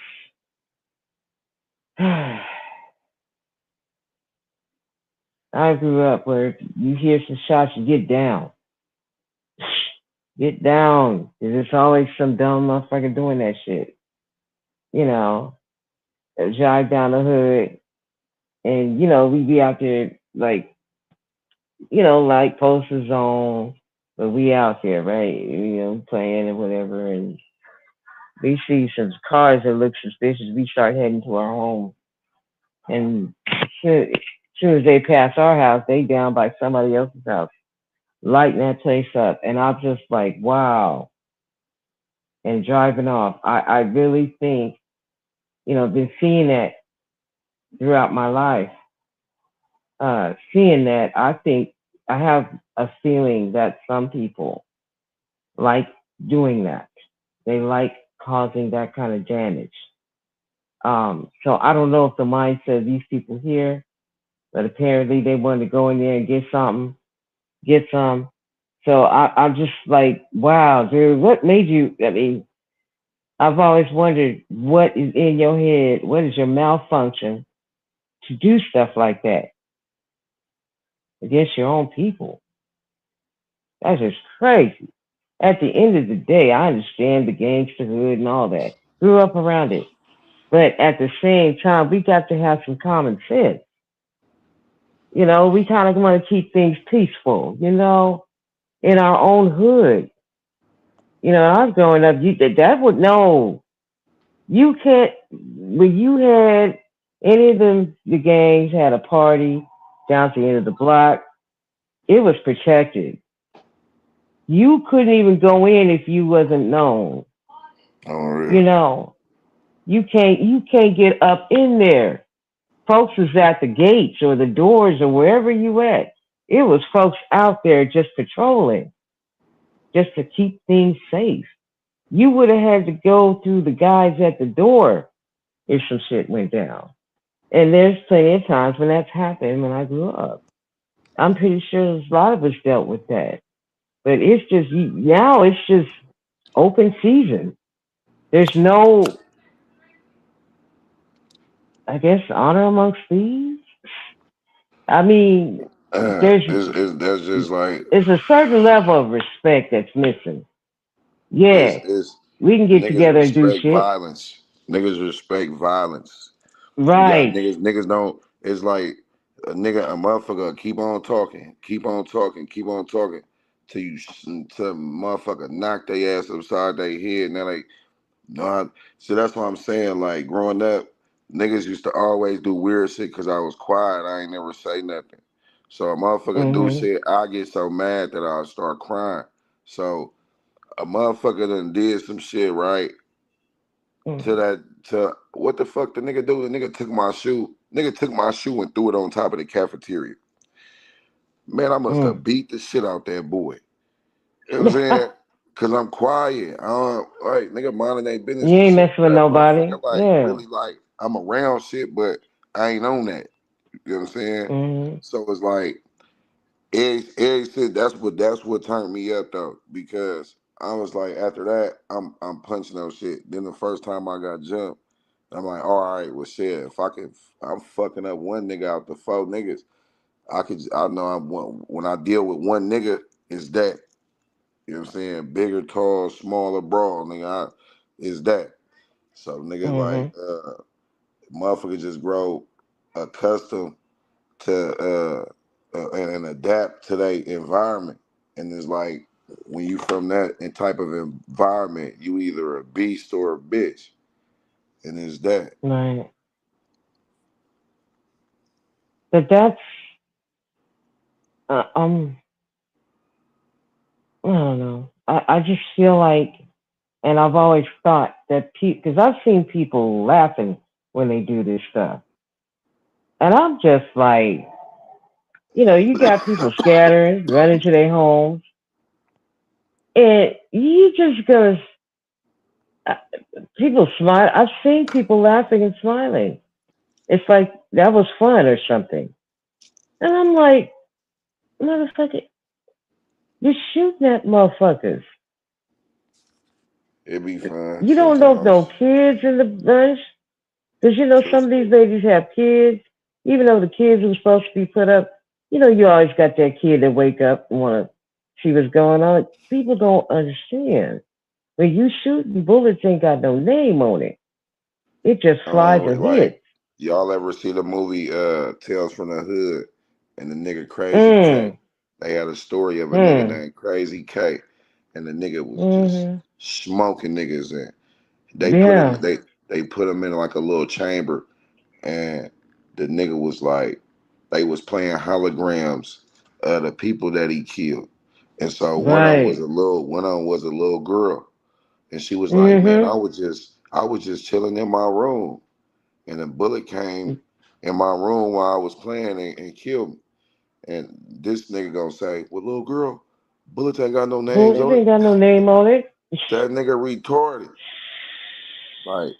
I grew up where you hear some shots, you get down. Get down. There's always some dumb motherfucker doing that shit. You know, drive down the hood, and, we be out there, like, like posters on, but we out there, right? Playing and whatever, and we see some cars that look suspicious. We start heading to our home, and soon as they pass our house, they down by somebody else's house, lighting that place up. And I'm just like, wow, and driving off. I really think, been seeing that throughout my life. Seeing that, I think I have a feeling that some people like doing that. They like causing that kind of damage. So I don't know if the mindset of these people here, but apparently they wanted to go in there and get some. So I'm just like, wow, dude, what made you? I mean, I've always wondered what is in your head, what is your malfunction to do stuff like that against your own people. That's just crazy. At the end of the day, I understand the gangsterhood and all that. Grew up around it. But at the same time, we got to have some common sense. You know, we kind of want to keep things peaceful, you know, in our own hood. You know, I was growing up, that would know. You can't, when you had any of the gangs had a party down at the end of the block, it was protected. You couldn't even go in if you wasn't known. Oh, really? You know, you can't get up in there. Folks was at the gates or the doors or wherever you at. It was folks out there just patrolling, just to keep things safe. You would have had to go through the guys at the door if some shit went down. And there's plenty of times when that's happened when I grew up. I'm pretty sure a lot of us dealt with that. But it's just, now it's just open season. There's no, I guess, honor amongst thieves. I mean, there's just like a certain level of respect that's missing. Yeah, it's we can get niggas together and do respect shit. violence. Niggas respect violence. You got Right. niggas don't. It's like a motherfucker keep on talking, till you till motherfucker knock their ass upside their head, and they're like, no. So that's what I'm saying. Like growing up, niggas used to always do weird shit because I was quiet. I ain't never say nothing. So a motherfucker do shit, I get so mad that I start crying. So a motherfucker done did some shit, right? To what the fuck the nigga do? The nigga took my shoe. Nigga took my shoe and threw it on top of the cafeteria. Man, I must have beat the shit out that boy. You know what I'm saying? Cause I'm quiet. I don't like nigga minding their business You and ain't shit. messing with That nobody. motherfucker like Yeah. really like I'm around shit, but I ain't on that. You know what I'm saying? So it's like that's what turned me up though, because I was like after that I'm punching those shit. Then the first time I got jumped, I'm like, all right, well shit, if I'm fucking up one nigga out the 4 niggas, I know when I deal with one nigga, it's that. You know what I'm saying? Bigger, tall, smaller, brawl, nigga. Is that. So nigga motherfucker just grow accustomed to and adapt to their environment. And it's like when you from that type of environment, you either a beast or a bitch. And it's that. Right. But that's I don't know. I just feel like, and I've always thought that because I've seen people laughing when they do this stuff, and I'm just like, you know, you got people scattering, running to their homes, and you just gonna people smile. I've seen people laughing and smiling. It's like that was fun or something, and I'm like, motherfucker, you're shooting at motherfuckers. It be fun You don't know if no sometimes. kids in the bunch, because you know some of these ladies have kids. Even though the kids were supposed to be put up, you know, you always got that kid that wake up and want to see what's going on. People don't understand. When you shooting, bullets ain't got no name on it. It just flies and Like hits. y'all ever see the movie Tales from the Hood and the nigga Crazy K? They had a story of a nigga named Crazy K, and the nigga was just smoking niggas, and they put him Yeah. they put him in like a little chamber, and the nigga was like they was playing holograms of the people that he killed, and so one of them was Right. a little girl, and she was like, man, I was just chilling in my room, and a bullet came in my room while I was playing and killed me. And this nigga gonna say, well, little girl, bullets ain't got no names Bullet on ain't it. got no name on it. That nigga retarded. Like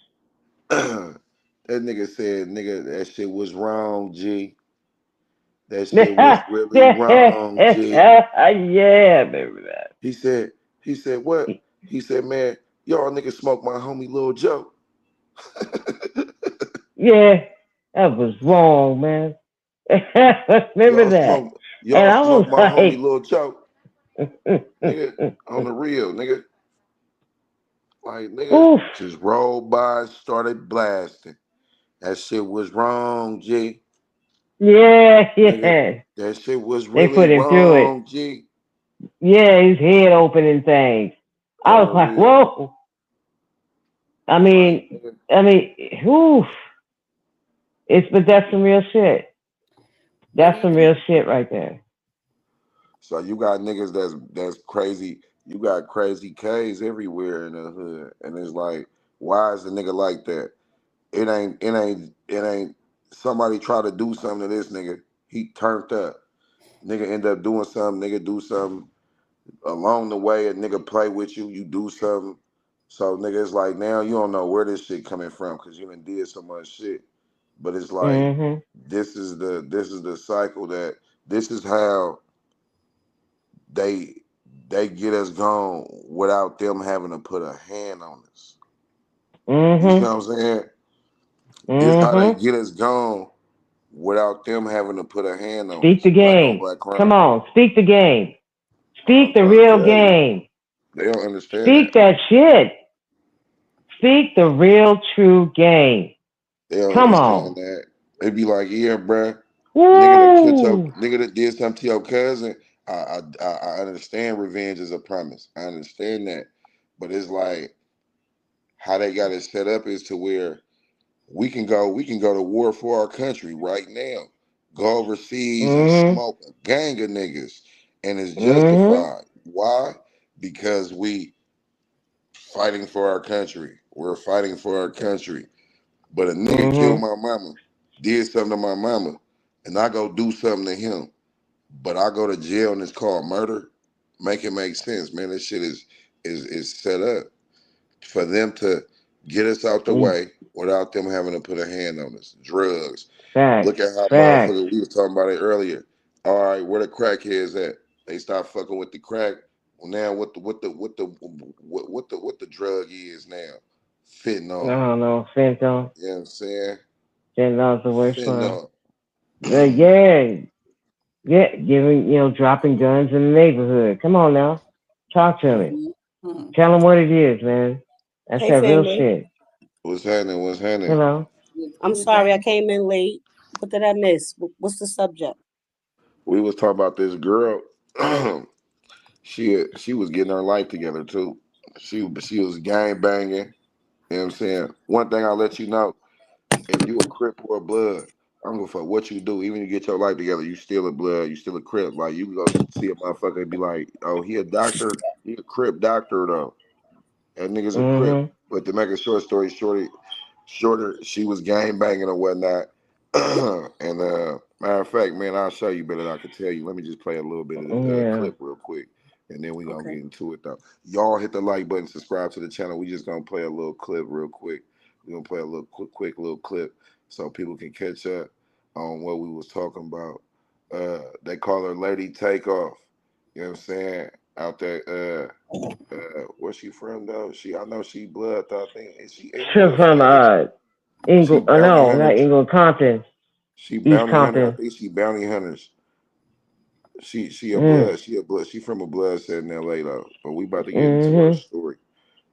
that nigga said, nigga, that shit was wrong, G. That shit was really wrong, G. Yeah, I remember that. He said, what? He said, man, y'all niggas smoke my homie Lil Joe. Yeah, that was wrong, man. Remember that. Y'all smoke my like, homie Lil Joe. Nigga, on the real, nigga. Like, nigga, just rolled by, started blasting. That shit was wrong, G. Yeah. Nigga, that shit was They really put him through it. wrong, G. Yeah, his head opening things. I was like, real. whoa. I mean, oof. But that's some real shit. That's some real shit right there. So you got niggas that's crazy. You got crazy K's everywhere in the hood, and it's like, why is the nigga like that? It ain't. Somebody try to do something to this nigga. He turned up. Nigga end up doing something. Nigga do something along the way. A nigga play with you. You do something. So nigga, it's like now you don't know where this shit coming from because you done did so much shit. But it's like this is the cycle that this is how they get us gone without them having to put a hand on us. You see what I'm saying? This how they get us gone without them having to put a hand on us. Speak the game. Come on, speak the game. Speak the real game. They don't understand. Speak that shit. Speak the real, true game. They don't Come understand on. that. They be like, yeah, bruh. Nigga that did something to your cousin. I understand revenge is a promise. I understand that. But it's like how they got it set up is to where we can go to war for our country right now. Go overseas and smoke a gang of niggas. And it's justified. Why? Because we fighting for our country. We're fighting for our country. But a nigga killed my mama, did something to my mama, and I go do something to him. But I go to jail and it's called murder. Make it make sense, man. This shit is set up for them to get us out the way without them having to put a hand on us. Drugs. Look at how motherfuckers, we was talking about it earlier. All right, where the crackheads at? They start fucking with the crack. Well, now what the drug is now? Fentanyl. I don't know, fentanyl. You know what I'm saying? Fentanyl's the worst one. Yeah, dropping guns in the neighborhood. Come on now, talk to me. Tell them what it is, man. That's that real shit. What's happening? Hello. I'm sorry I came in late. What did I miss? What's the subject? We was talking about this girl. She was getting her life together too. She was gang banging. You know what I'm saying? One thing I'll let you know, if you a Crip or a Blood, I don't give a fuck what you do. Even if you get your life together, you still a Blood, you still a Crip. Like you can go see a motherfucker and be like, oh, he a doctor, he a Crip doctor though. That nigga's a Crip. But to make a short story shorter, she was gang banging or whatnot. And matter of fact, man, I'll show you better than I can tell you. Let me just play a little bit of the clip real quick. And then we're going to get into it, though. Y'all hit the like button, subscribe to the channel. We just going to play a little clip real quick. We're going to play a little quick little clip so people can catch up on what we was talking about. They call her Lady Takeoff. You know what I'm saying? Out there, where's she from, though? I know she Blood, though. I think. Is she She's from Ingle, no, not Ingle, Compton. She bounty hunter. I think she bounty hunters. She a Blood. She from a Blood set in LA though. But we about to get into her story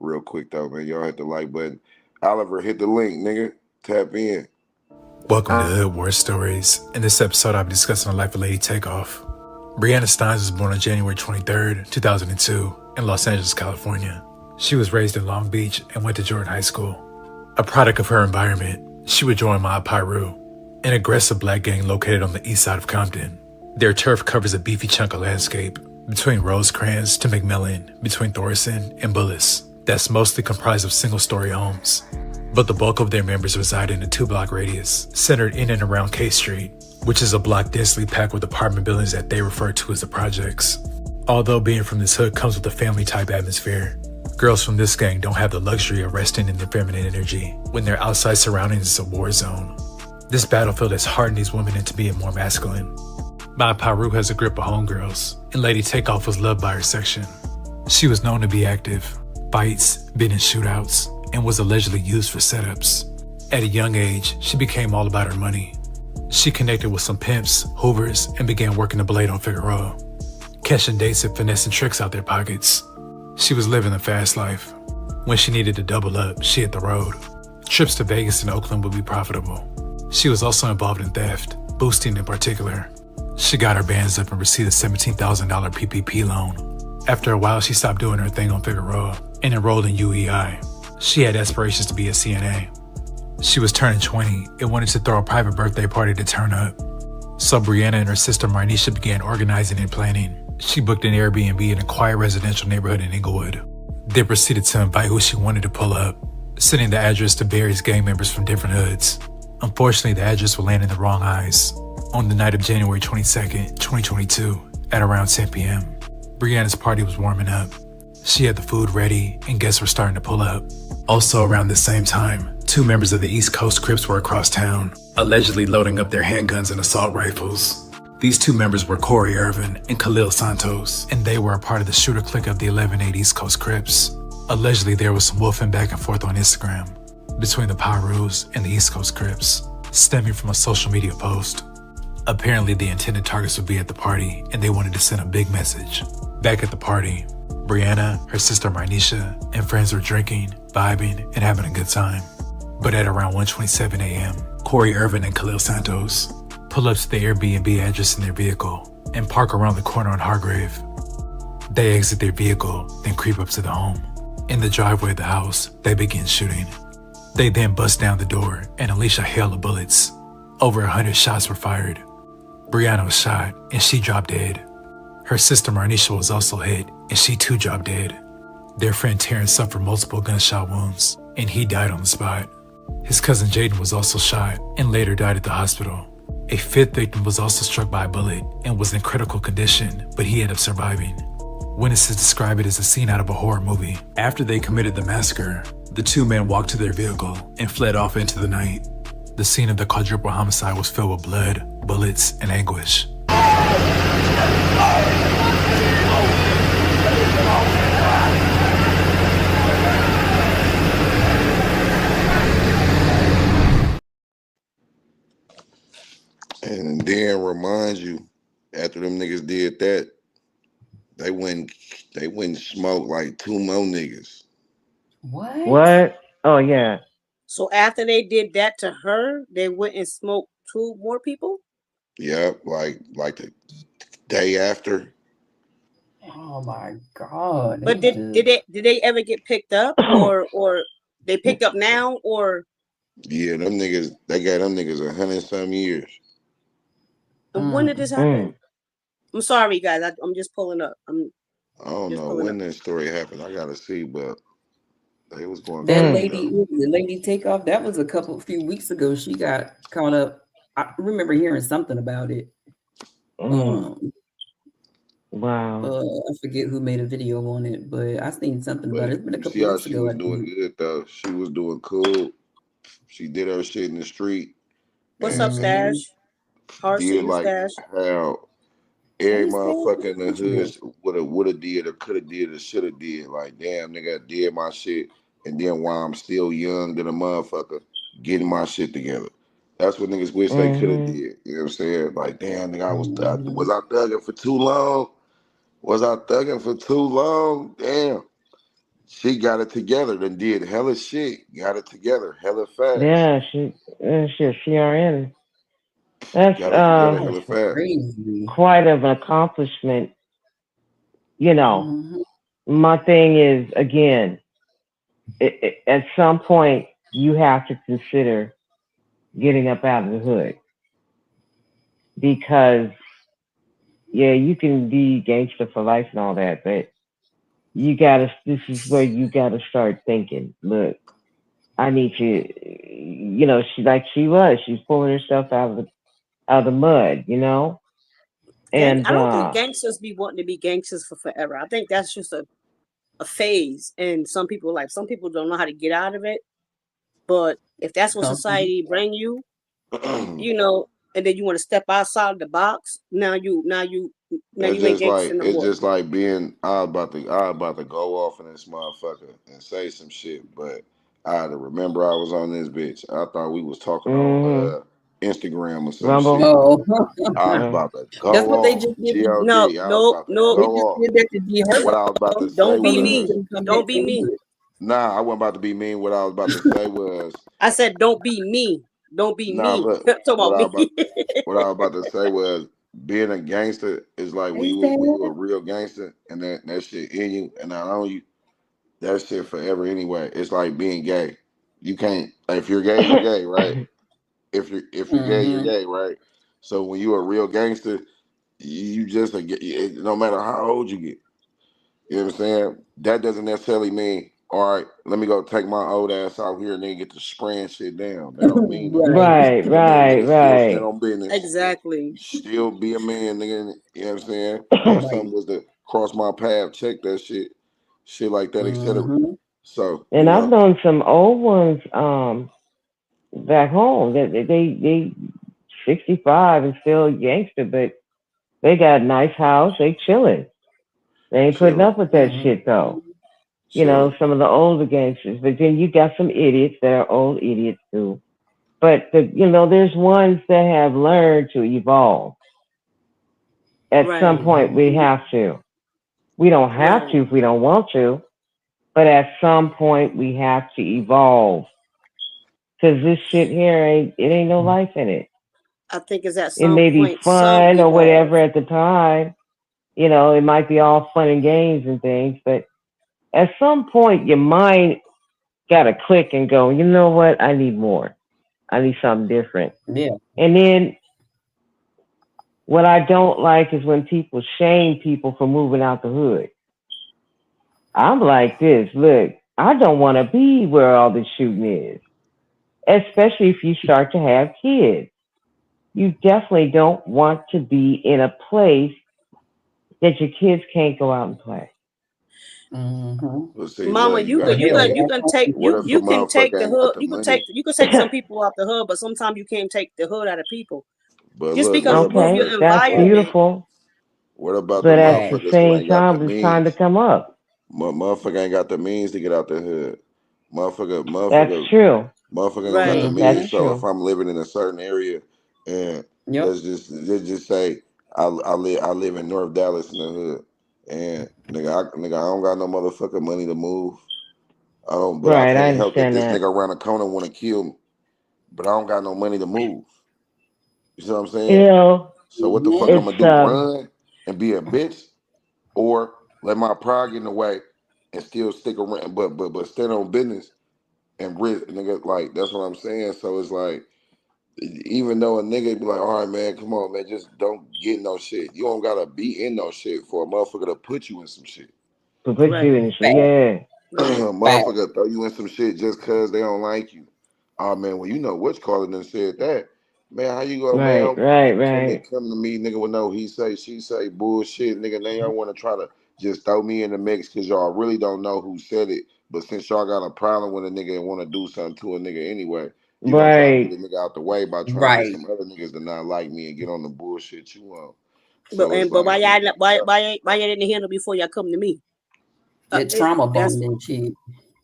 real quick though, man. Y'all hit the like button. Oliver, hit the link, nigga. Tap in. Welcome to Hood War Stories. In this episode, I'll be discussing the life of Lady Takeoff. Brianna Steins was born on January 23rd, 2002, in Los Angeles, California. She was raised in Long Beach and went to Jordan High School. A product of her environment, she would join Prt2, an aggressive black gang located on the east side of Compton. Their turf covers a beefy chunk of landscape between Rosecrans to McMillan, between Thorson and Bullis, that's mostly comprised of single-story homes. But the bulk of their members reside in a 2-block radius, centered in and around K Street, which is a block densely packed with apartment buildings that they refer to as the projects. Although being from this hood comes with a family-type atmosphere, Girls from this gang don't have the luxury of resting in their feminine energy when their outside surroundings is a war zone. This battlefield has hardened these women into being more masculine. My Prt2 has a grip of homegirls, and Lady Takeoff was loved by her section. She was known to be active, fights, been in shootouts, and was allegedly used for setups. At a young age, she became all about her money. She connected with some pimps, hoovers, and began working the blade on Figueroa, catching dates and finessing tricks out their pockets. She was living a fast life. When she needed to double up, she hit the road. Trips to Vegas and Oakland would be profitable. She was also involved in theft, boosting in particular. She got her bands up and received a $17,000 PPP loan. After a while, she stopped doing her thing on Figueroa and enrolled in UEI. She had aspirations to be a CNA. She was turning 20 and wanted to throw a private birthday party to turn up. So Brianna and her sister Marnisha began organizing and planning. She booked an Airbnb in a quiet residential neighborhood in Inglewood. They proceeded to invite who she wanted to pull up, sending the address to various gang members from different hoods. Unfortunately, the address would land in the wrong eyes. On the night of January 22nd, 2022, at around 10 p.m., Brianna's party was warming up. She had the food ready and guests were starting to pull up. Also around the same time, 2 members of the East Coast Crips were across town, allegedly loading up their handguns and assault rifles. These 2 members were Corey Irvin and Khalil Santos, and they were a part of the shooter clique of the 11-8 East Coast Crips. Allegedly, there was some wolfing back and forth on Instagram between the Prt2 and the East Coast Crips, stemming from a social media post. Apparently, the intended targets would be at the party, and they wanted to send a big message. Back at the party, Brianna, her sister Marnisha, and friends were drinking, vibing, and having a good time. But at around 1:27 a.m., Corey Irvin and Khalil Santos pull up to the Airbnb address in their vehicle and park around the corner on Hargrave. They exit their vehicle, then creep up to the home. In the driveway of the house, they begin shooting. They then bust down the door and unleash a hail of bullets. Over 100 shots were fired. Brianna was shot, and she dropped dead. Her sister Marnisha was also hit, and she too dropped dead. Their friend Terrence suffered multiple gunshot wounds, and he died on the spot. His cousin Jaden was also shot and later died at the hospital. A 5th victim was also struck by a bullet and was in critical condition, but he ended up surviving. Witnesses describe it as a scene out of a horror movie. After they committed the massacre, the 2 men walked to their vehicle and fled off into the night. The scene of the quadruple homicide was filled with blood, bullets, and anguish. And then remind you, after them niggas did that, they went and smoked like 2 more niggas. What? Oh yeah. So after they did that to her, they went and smoked 2 more people? Yep, like the day after. Oh my God. But did they ever get picked up or they picked up now or? Yeah, them niggas, they got them niggas 100-some years. When did this happen? I'm sorry, guys. I'm just pulling up. I don't know when that story happened. I gotta see, but they was going. That lady Takeoff. That was a few weeks ago. She got caught up. I remember hearing something about it. Wow. I forget who made a video on it, but I seen something about it. It's been a couple weeks ago. She was doing good though. She was doing cool. She did her shit in the street. What's up, Stash? Did like how every motherfucker in the hood would have did or could have did or should have did. Like, damn, nigga, I did my shit, and then while I'm still young than a motherfucker, getting my shit together. That's what niggas wish they could have did. You know what I'm saying? Like, damn, nigga, was I thugging for too long? Was I thugging for too long? Damn. She got it together and did hella shit. Got it together hella fast. Yeah, she CRN. That's crazy. Quite of an accomplishment. You know, my thing is, again, at some point you have to consider getting up out of the hood, because yeah, you can be gangster for life and all that, but this is where you gotta start thinking, look, I need you, you know, she's pulling herself out of the mud, you know? And I don't think gangsters be wanting to be gangsters for forever. I think that's just a a phase, and some people don't know how to get out of it. But if that's what society bring you, you know, and then you want to step outside the box, now you ain't gangster no it's more. just like being I about to go off in this motherfucker and say some shit, but I had to remember I was on this bitch. I thought we was talking on Instagram or some Rumble. shit. Oh, I was about to go that's what they off. just did. GLD, I was about to They go just off. did that to D Herbo. What I was about to say Don't be was, me. Don't be me. Nah, I wasn't about to be mean. What I was about to say was, I said, don't be me. Don't be nah, me. look, Talk about me. what I was about to say was being a gangster is like when you a real gangster and that shit in you and not on you, that shit forever anyway. It's like being gay. You can't if you're gay, you're gay, right? If you're gay, you're gay, right? So when you're a real gangster, you just no matter how old you get. You know what I'm saying? That doesn't necessarily mean, all right, let me go take my old ass out here and then get to spraying shit down. That don't mean that. Right. Still stand on business. Exactly. Still be a man, nigga. You know what I'm saying? If something was to cross my path, check that shit like that, etc. So, And I've known some old ones back home that they 65 and still gangster, but they got a nice house, they chilling. They ain't putting up with that shit though. You know, some of the older gangsters. But then you got some idiots that are old idiots too. But there's ones that have learned to evolve. At some point we have to. We don't have to if we don't want to, but at some point we have to evolve. Cause this shit here ain't no life in it. I think it's at It some may be point fun or evolve. whatever at the time. It might be all fun and games and things, but at some point your mind got to click and go, you know what? I need more. I need something different. Yeah. And then what I don't like is when people shame people for moving out the hood. I'm like this. Look, I don't want to be where all this shooting is, especially if you start to have kids. You definitely don't want to be in a place that your kids can't go out and play. Mama, you can take the hood. You can take some people out the hood, but sometimes you can't take the hood out of people. But Just look, because you move your that's environment. beautiful. What about But the at the motherfuckers who same ain't got the time, it's time to means? come up. Motherfucker ain't got the means to get out the hood. Motherfucker That's true. Motherfucker don't got the That's means. So true. if I'm living in a certain area, and let's just say I live in North Dallas in the hood, and nigga I don't got no motherfucking money to move. I don't, but I Right, I can't help that understand this that. nigga around the corner want to kill me, but I don't got no money to move. You see what I'm You saying? know, So what the fuck I'm gonna it's do? Run and be a bitch, or let my pride get in the way and still stick around, but stand on business and risk, nigga. Like that's what I'm saying. So it's like, even though a nigga be like, all right, man, come on, man, just don't get no shit. You don't gotta be in no shit for a motherfucker to put you in some shit. to put you in shit, yeah. Motherfucker throw you in some shit just cause they don't like you. Oh man, well you know what's calling them said that. Man, how you go, man? Can't they come to me, nigga, with no he say, she say bullshit, nigga. Now y'all wanna try to just throw me in the mix cause y'all really don't know who said it. But since y'all got a problem with a nigga and wanna do something to a nigga anyway, you gonna try to get a nigga out the way by trying to get some other niggas to not like me and get on the bullshit you want. So But why y'all didn't handle before y'all come to me? That trauma bonding shit.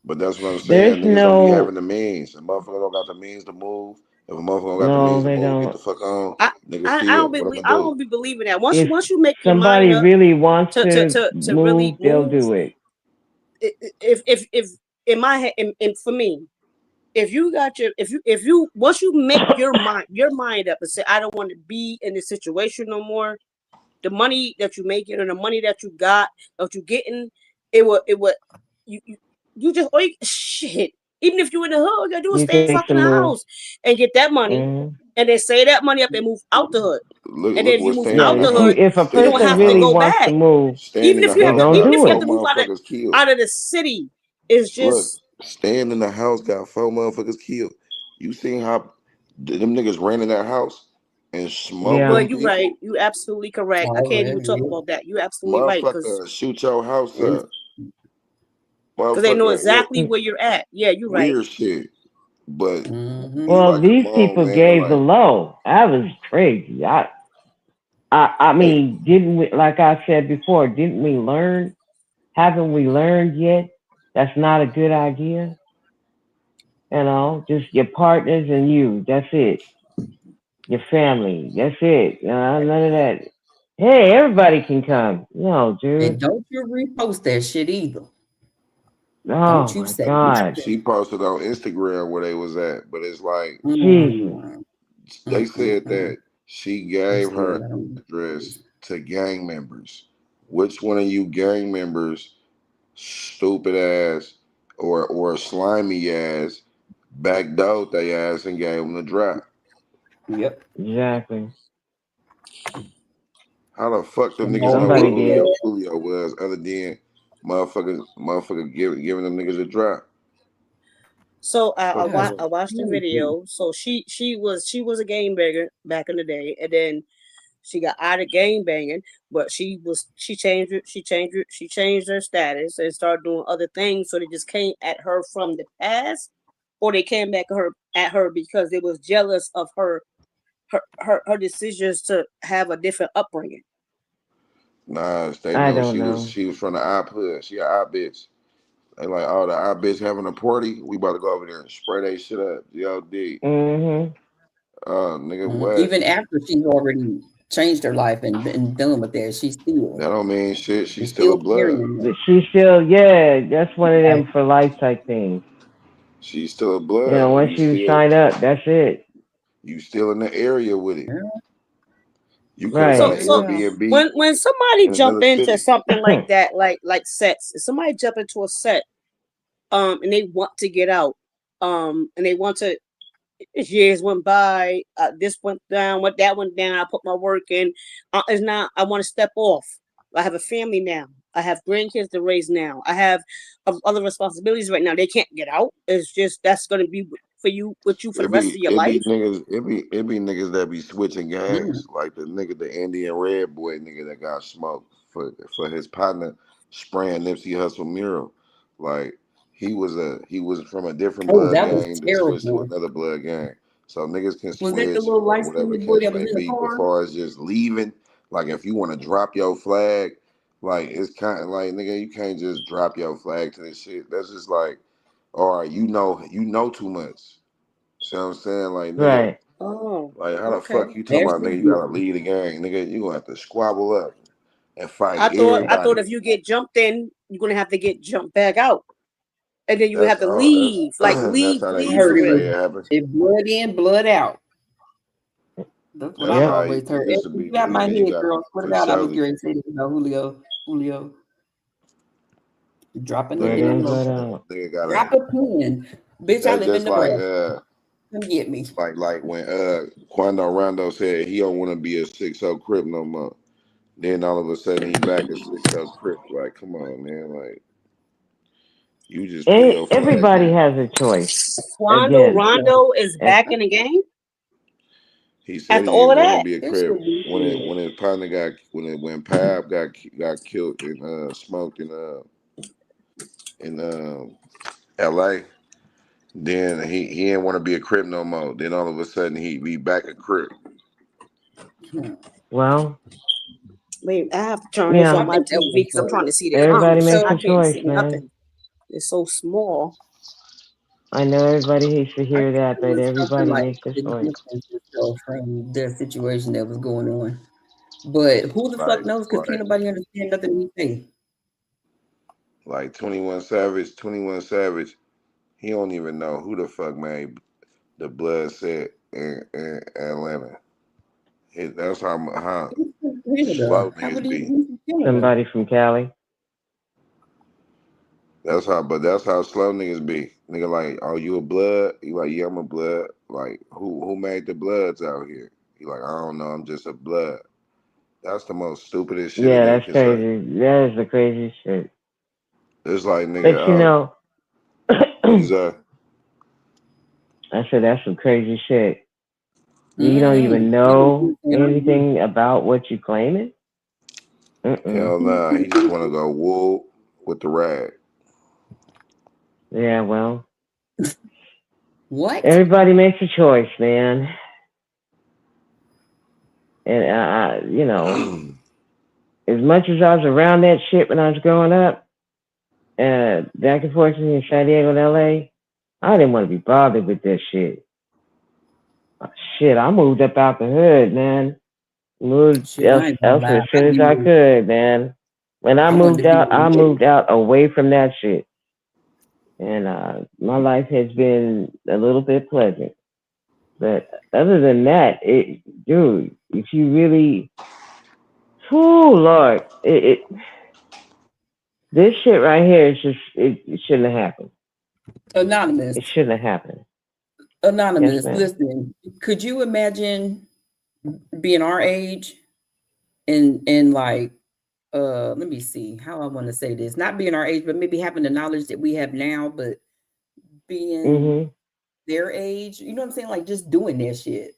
But that's what I'm saying. Niggas don't be having the means. A motherfucker don't got the means to move. If a motherfucker don't got the means to move, get the fuck on. Niggas still, what I'm gonna do? I don't be believing that. Once you make your somebody mind up really wants to move, really they'll move, do it. If in my head, and for me, if you got if you once you make your mind up and say I don't want to be in this situation no more, the money that you making or the money that you got that you getting, it would you just shit. Even if you in the hood, all you gotta do is stay fucking in the house and get that money, and then save that money up and move out the hood. And then if you move out the hood, if a you don't person have really to go wants back. to move, Even if you have to move killed. out of the city, it's just look, staying in the house got 4 motherfuckers killed. You seen how them niggas ran in that house and smoked Well, them you people? right. You absolutely correct. I can't even talk about that. You absolutely right. Because motherfucker shoot your house up. because they know exactly where you're at. Yeah, you're right. Weird shit. But well, like, these come on, people man, gave like, the low. That was crazy. I mean, didn't we? Like I said before, didn't we learn? Haven't we learned yet? That's not a good idea. You know, just your partners and you. That's it. Your family. That's it. None of that. Hey, everybody can come. No, dude. And don't you repost that shit either. Oh don't you my say God. She posted on Instagram where they was at, but it's like they said that she gave her address to gang members. Which one of you gang members, stupid ass or slimy ass, backdoored they ass and gave them the drop? Yep. Exactly. How the fuck them niggas know Somebody who did. Julio was other than motherfucker giving them niggas a drop? So I watched the video. So she was a game banger back in the day, and then she got out of game banging, but she changed her status and started doing other things. So they just came at her from the past, or they came back at her because they was jealous of her decisions to have a different upbringing. Nah, they know she was from the op hood. She an op bitch. They like, oh, the op bitch having a party. We about to go over there and spray that shit up. G.O.D. Nigga, what? Even after she's already changed her life and been dealing with that, she's still. That don't mean shit. She's still a blood. She's still, yeah. That's one of them for life type things. She's still a blood. You know, once you sign up, that's it. You still in the area with it. You could right. have got an Airbnb. When somebody jump into something like that, like sets, if somebody jump into a set, and they want to get out, and they want to. Years went by, this went down, that went down. I put my work in. It's not. I want to step off. I have a family now. I have grandkids to raise now. I have other responsibilities right now. They can't get out. It's just that's going to be for you for the rest of your life. It be niggas that be switching gangs, like the Indian Red Boy nigga that got smoked for his partner spraying Nipsey Hussle mural. Like he was from a different blood gang that switched to another blood gang. So niggas can switch or whatever case may be. As far as just leaving, like if you want to drop your flag, like it's kind of like nigga, you can't just drop your flag to this shit. That's just like, all right, you know too much. See what I'm saying? Like, nigga, right. Oh, like how the fuck you talking about, nigga? You gotta lead the gang, nigga. You gonna have to squabble up and fight everybody. I thought if you get jumped in, you're gonna have to get jumped back out, and then you would have to leave, leave. If blood in, blood out. That's what I've always heard. You got my head, girl. What about I look here and say, Julio. Dropping the damn low. Drop a pin. Bitch, I live in Nebraska. Come get me. Like when Quando Rondo said he don't want to be a 6-0 Crip no more. Then all of a sudden he back a 6-0 Crip. Like, come on, man. Like, you just everybody has a choice. Quando Rondo is back in the game. He said he didn't want to be a Crip when his partner when Pab got killed and smoked in L.A. Then he didn't want to be a Crip no more. Then all of a sudden he be back a Crip. Well, wait, I have to turn this on my TV because I'm trying to see the everybody comments. makes a choice, man. Nothing. It's so small. I know everybody hates to hear that, but everybody makes a choice. From their situation that was going on. But who the fuck knows? Because can't nobody understand nothing we say. Like 21 Savage, he don't even know who the fuck made the blood set in Atlanta. That's how slow niggas be. Somebody from Cali. That's how slow niggas be. Nigga like, oh, you a blood? You like, yeah, I'm a blood. Like, who made the bloods out here? You like, I don't know, I'm just a blood. That's the most stupidest shit. Yeah, that's crazy. That is the craziest shit. It's like, nigga, but you know, I said that's some crazy shit. You don't even know anything about what you claiming? Hell nah, he just want to go wool with the rag. Yeah, well. What? Everybody makes a choice, man. And you know, as much as I was around that shit when I was growing up, back and forth in San Diego and LA, I didn't want to be bothered with that shit. Shit, I moved up out the hood, man. Moved elsewhere as soon as I could, man. When I moved out away from that shit. And my life has been a little bit pleasant. But other than that, dude, if you really, oh Lord, this shit right here is just, it shouldn't have happened. Anonymous. It shouldn't have happened. Anonymous, yes, listen, could you imagine being our age and like, let me see how I want to say this, not being our age, but maybe having the knowledge that we have now, but being their age, you know what I'm saying? Like just doing that shit.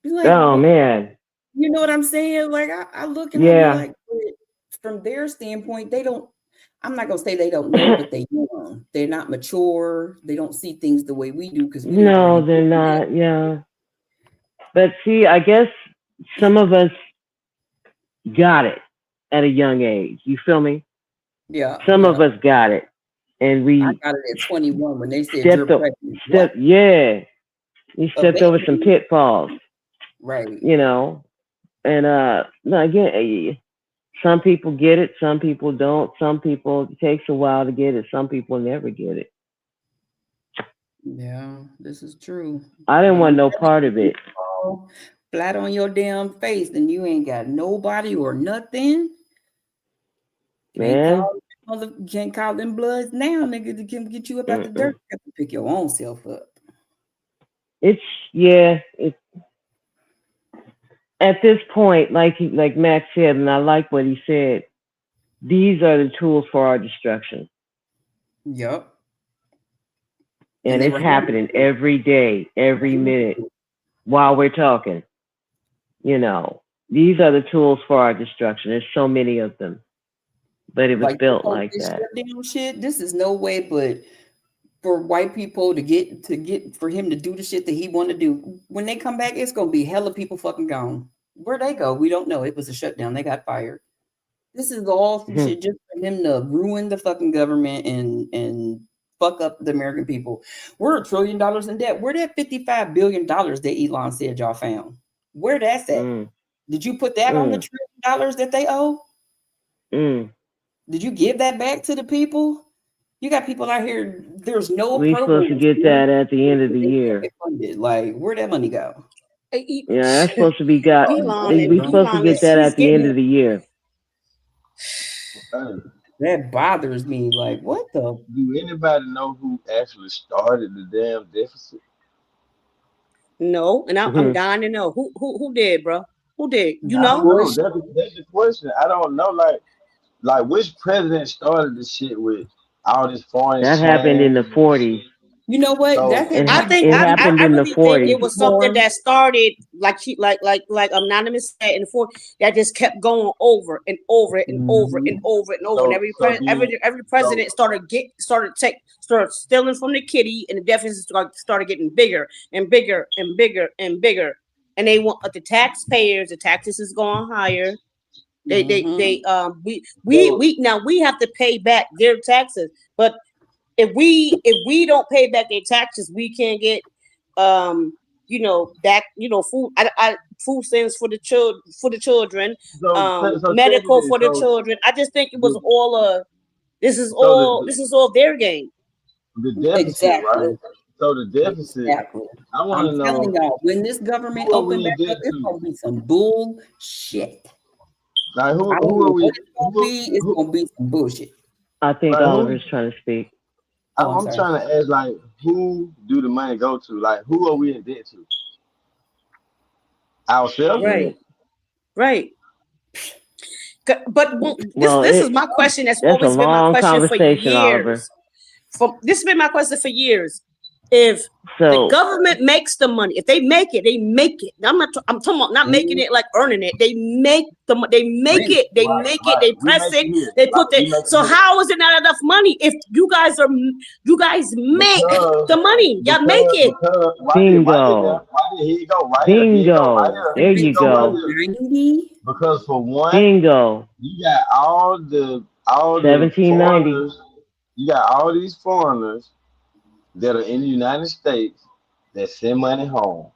Be like, oh man. You know what I'm saying? Like I look and I'm like, from their standpoint, they don't, I'm not gonna say they don't know, but they know. They're not mature. They don't see things the way we do because no, they're not. Yeah, but see, I guess some of us got it at a young age. You feel me? Yeah. Some of us got it, and I got it at 21 when they said you're pregnant. You stepped over some pitfalls, right? You know, and no, again. Some people get it, some people don't. Some people, it takes a while to get it. Some people never get it. Yeah, this is true. I didn't want no part of it. Flat on your damn face, and you ain't got nobody or nothing. Man. Can't call them bloods now, nigga, to get you up out the dirt. You have to pick your own self up. It's at this point, like Max said, and I like what he said, these are the tools for our destruction. Yep. And it's happening every day, every minute while we're talking. You know, these are the tools for our destruction. There's so many of them. But it was built like that. Shit, this is no way but for white people to get for him to do the shit that he want to do. When they come back, it's gonna be hella people fucking gone. Where they go, we don't know. It was a shutdown. They got fired. This is all shit just for him to ruin the fucking government and fuck up the American people. We're $1 trillion in debt. Where that $55 billion that Elon said y'all found? Where that's at? Did you put that on the $1 trillion that they owe? Did you give that back to the people? You got people out here. There's no. We're supposed to get that at the end of the year. Like, where'd that money go? Yeah, that's supposed to be got. We're supposed to get that at the end of the year. That bothers me. Like, what the? Do anybody know who actually started the damn deficit? No, and I'm dying to know who did, bro. Who did? You know? That's the question. I don't know. Like which president started this shit with all this foreign? That happened in the 40s. You know what? So, I think it happened in the 40s. Think it was something that started like Anonymous said in the 40s that just kept going over and over and over and over and over. And every president started stealing from the kitty, and the deficit started getting bigger and bigger and bigger and bigger. And they want the taxpayers. The taxes is going higher. We now we have to pay back their taxes, but if we don't pay back their taxes, we can't get food stamps for the children, medical for the children. I just think it was all this is all their game. The deficit, right? So the deficit. Exactly. I want to know. I'm telling y'all, when this government opens back up, it's gonna be some bullshit. Like who are we? It's gonna be some bullshit. I think Oliver's trying to speak. I'm trying to ask, like, who do the money go to? Like, who are we in debt to? Ourselves? Right. But this is my question. That's always been my question for years. This has been my question for years. If So the government makes the money, if they make it, they make it. I'm talking about not making it like earning it. They make the they make it, they make it, they press it, they put it. So how is it not enough money if you guys make the money? Y'all make it. Bingo. Here you go, right here. Bingo. There you go. Because for one, Bingo. you got all the 1790. foreigners, you got all these foreigners that are in the United States that send money home.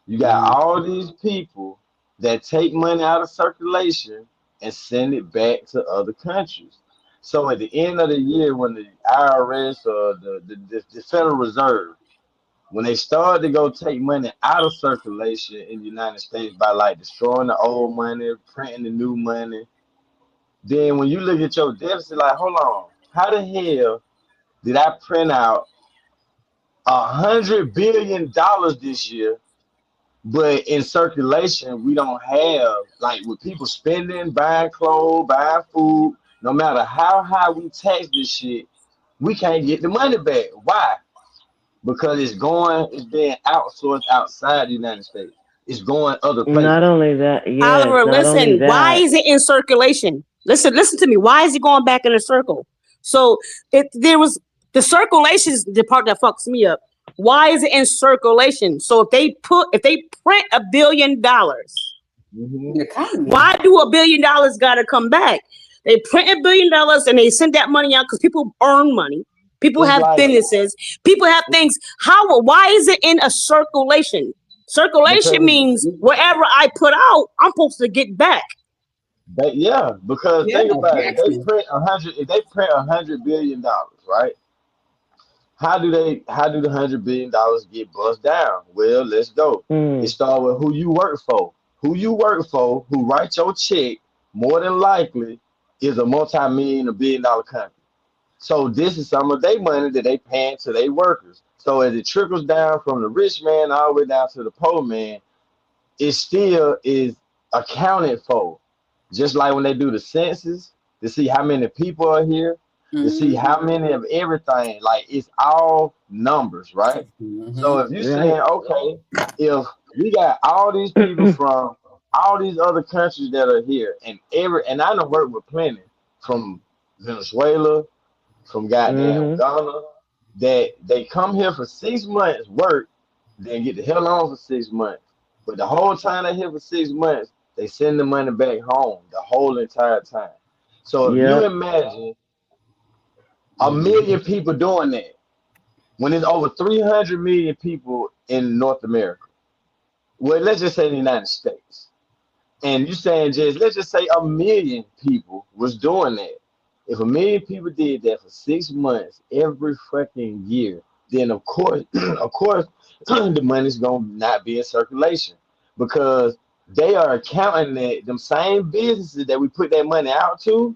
You got all these people that take money out of circulation and send it back to other countries. So at the end of the year, when the IRS or the Federal Reserve, when they started to go take money out of circulation in the United States by like destroying the old money, printing the new money, then when you look at your deficit, like, hold on, how the hell did I print out $100 billion this year, but in circulation we don't have, like, with people spending, buying clothes, buying food, no matter how high we tax this shit, we can't get the money back. Why? Because it's being outsourced outside the United States. It's going other places. Not only that, yes. Oliver, not listen, only that. why is it in circulation? Listen to me. Why is it going back in a circle? So the circulation is the part that fucks me up. Why is it in circulation? So if they print $1 billion, why do $1 billion gotta come back? They print $1 billion and they send that money out because people earn money. People have businesses. People have things. Why is it in a circulation? Circulation means wherever I put out, I'm supposed to get back. Because think about it. If they print $100 billion, right? How do the $100 billion get bust down? Well, let's go. It starts with who you work for. Who you work for, who writes your check, more than likely is a multi-million, $1 billion company. So this is some of their money that they paying to their workers. So as it trickles down from the rich man all the way down to the poor man, it still is accounted for. Just like when they do the census to see how many people are here, to see how many of everything, like, it's all numbers, right? So if you're saying, okay, if we got all these people from all these other countries that are here, and I done worked with plenty from Venezuela, from goddamn Ghana, that they come here for 6 months, work, then get the hell on for 6 months. But the whole time they're here for 6 months, they send the money back home the whole entire time. So if you imagine 1 million people doing that, when there's over 300 million people in North America, well, let's just say in the United States, and you're saying just, let's just say 1 million people was doing that. If 1 million people did that for 6 months every fucking year, then of course, the money's gonna not be in circulation, because they are accounting that them same businesses that we put that money out to,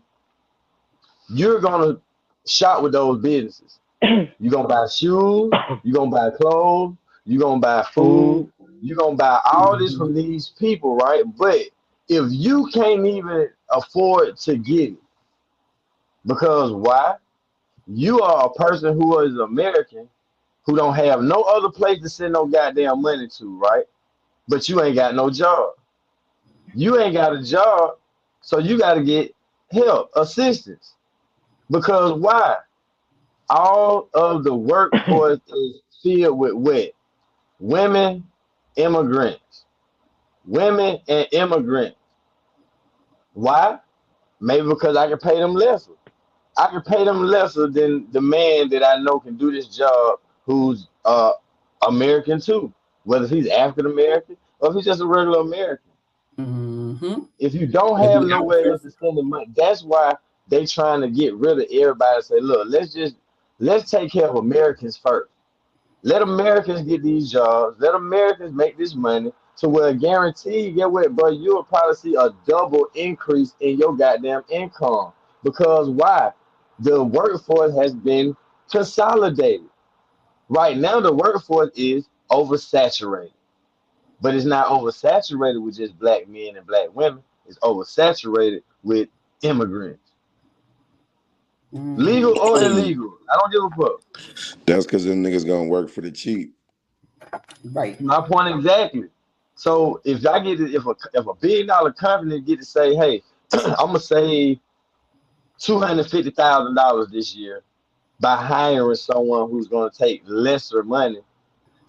you're gonna shop with those businesses. You're gonna buy shoes, you're gonna buy clothes, you're gonna buy food, you're gonna buy all this from these people, right? But if you can't even afford to get it, because why? You are a person who is American, who don't have no other place to send no goddamn money to, right? But you ain't got no job. You ain't got a job, so you got to get help, assistance. Because why? All of the workforce is filled with what? Women, immigrants. Women and immigrants. Why? Maybe because I can pay them lesser. I can pay them lesser than the man that I know can do this job, who's American too, whether he's African American or if he's just a regular American. If you don't have nowhere else to send the money, that's why they trying to get rid of everybody. Say, look, let's take care of Americans first. Let Americans get these jobs. Let Americans make this money, to where, guarantee, get what, bro, you'll probably see a double increase in your goddamn income. Because why? The workforce has been consolidated. Right now, the workforce is oversaturated. But it's not oversaturated with just black men and black women. It's oversaturated with immigrants. Legal or illegal, I don't give a fuck. That's because them niggas gonna work for the cheap. Right. My point exactly. So if I get it, if a $1 billion company get to say, hey, I'm gonna save $250,000 this year by hiring someone who's gonna take lesser money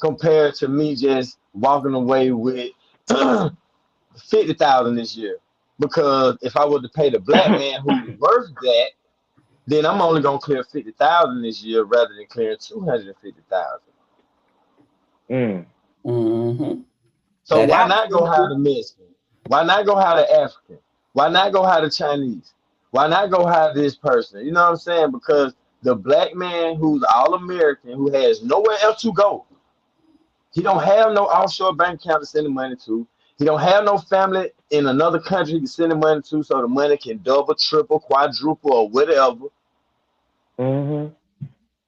compared to me just walking away with 50,000 this year. Because if I were to pay the black man who's worth that, then I'm only gonna clear 50,000 this year rather than clearing 250,000. Mm-hmm. So why not go hire the Mexican? Why not go hire the African? Why not go hire the Chinese? Why not go hire this person? You know what I'm saying? Because the black man who's all American, who has nowhere else to go, he don't have no offshore bank account to send the money to. He don't have no family in another country to send the money to, so the money can double, triple, quadruple, or whatever.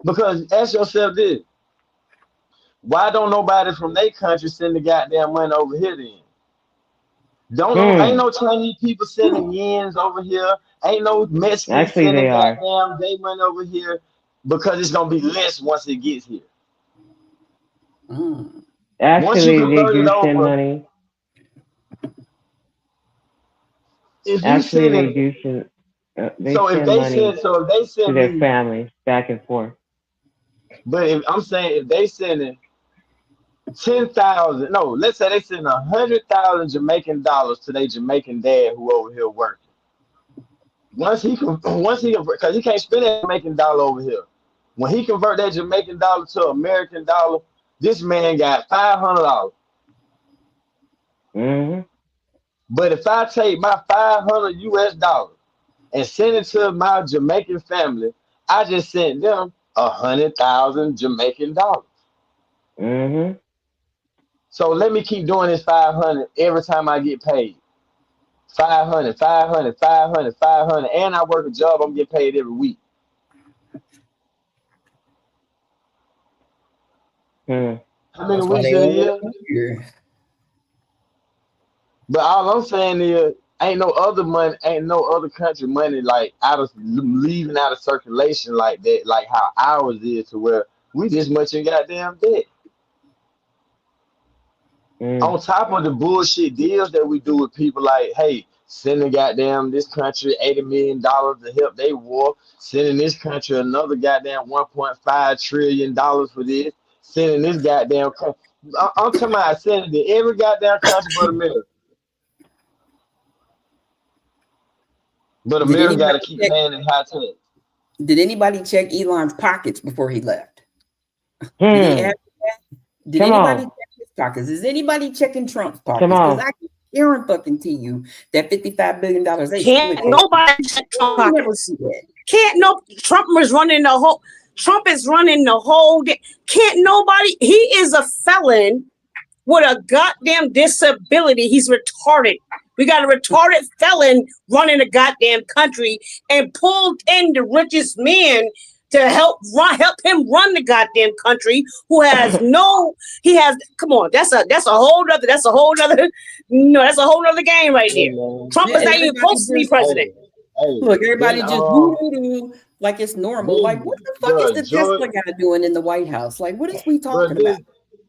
Because ask yourself this: why don't nobody from their country send the goddamn money over here then? Ain't no Chinese people sending yens over here. Ain't no Mexicans sending goddamn day money over here because it's gonna be less once it gets here. Actually, they do send money. If you send they do send. They send money to their families back and forth. But if I'm saying if they sending 10,000, no, let's say they send 100,000 Jamaican dollars to their Jamaican dad who over here working. Once he because he can't spend that Jamaican dollar over here. When he convert that Jamaican dollar to American dollar, this man got $500. But if I take my $500 US and send it to my Jamaican family, I just sent them 100,000 Jamaican dollars. So let me keep doing this 500 every time I get paid. 500, 500, 500, 500, and I work a job. I'm getting paid every week. How many weeks in a year? But all I'm saying is, ain't no other money, ain't no other country money like leaving out of circulation like that, like how ours is, to where we this much in goddamn debt. On top of the bullshit deals that we do with people, like, hey, sending goddamn this country $80 million to help they war, sending this country another goddamn $1.5 trillion for this, sending this goddamn country. I'm talking about sending to every goddamn country but America. But America got to keep paying in high tax. Did anybody check Elon's pockets before he left? Did anybody check his pockets? Is anybody checking Trump's pockets? Because I keep hearing fucking to you that $55 billion. Can't nobody check Trump's pockets. Can't no Trump is running the whole. Trump is running the whole. Can't nobody. He is a felon with a goddamn disability. He's retarded. We got a retarded felon running a goddamn country and pulled in the richest man to help him run the goddamn country, who has come on, that's a whole nother game right there. Trump is not even supposed to be president. Look, everybody just woo like it's normal. Like, what the fuck is the Tesla guy doing in the White House? Like, what is we talking about?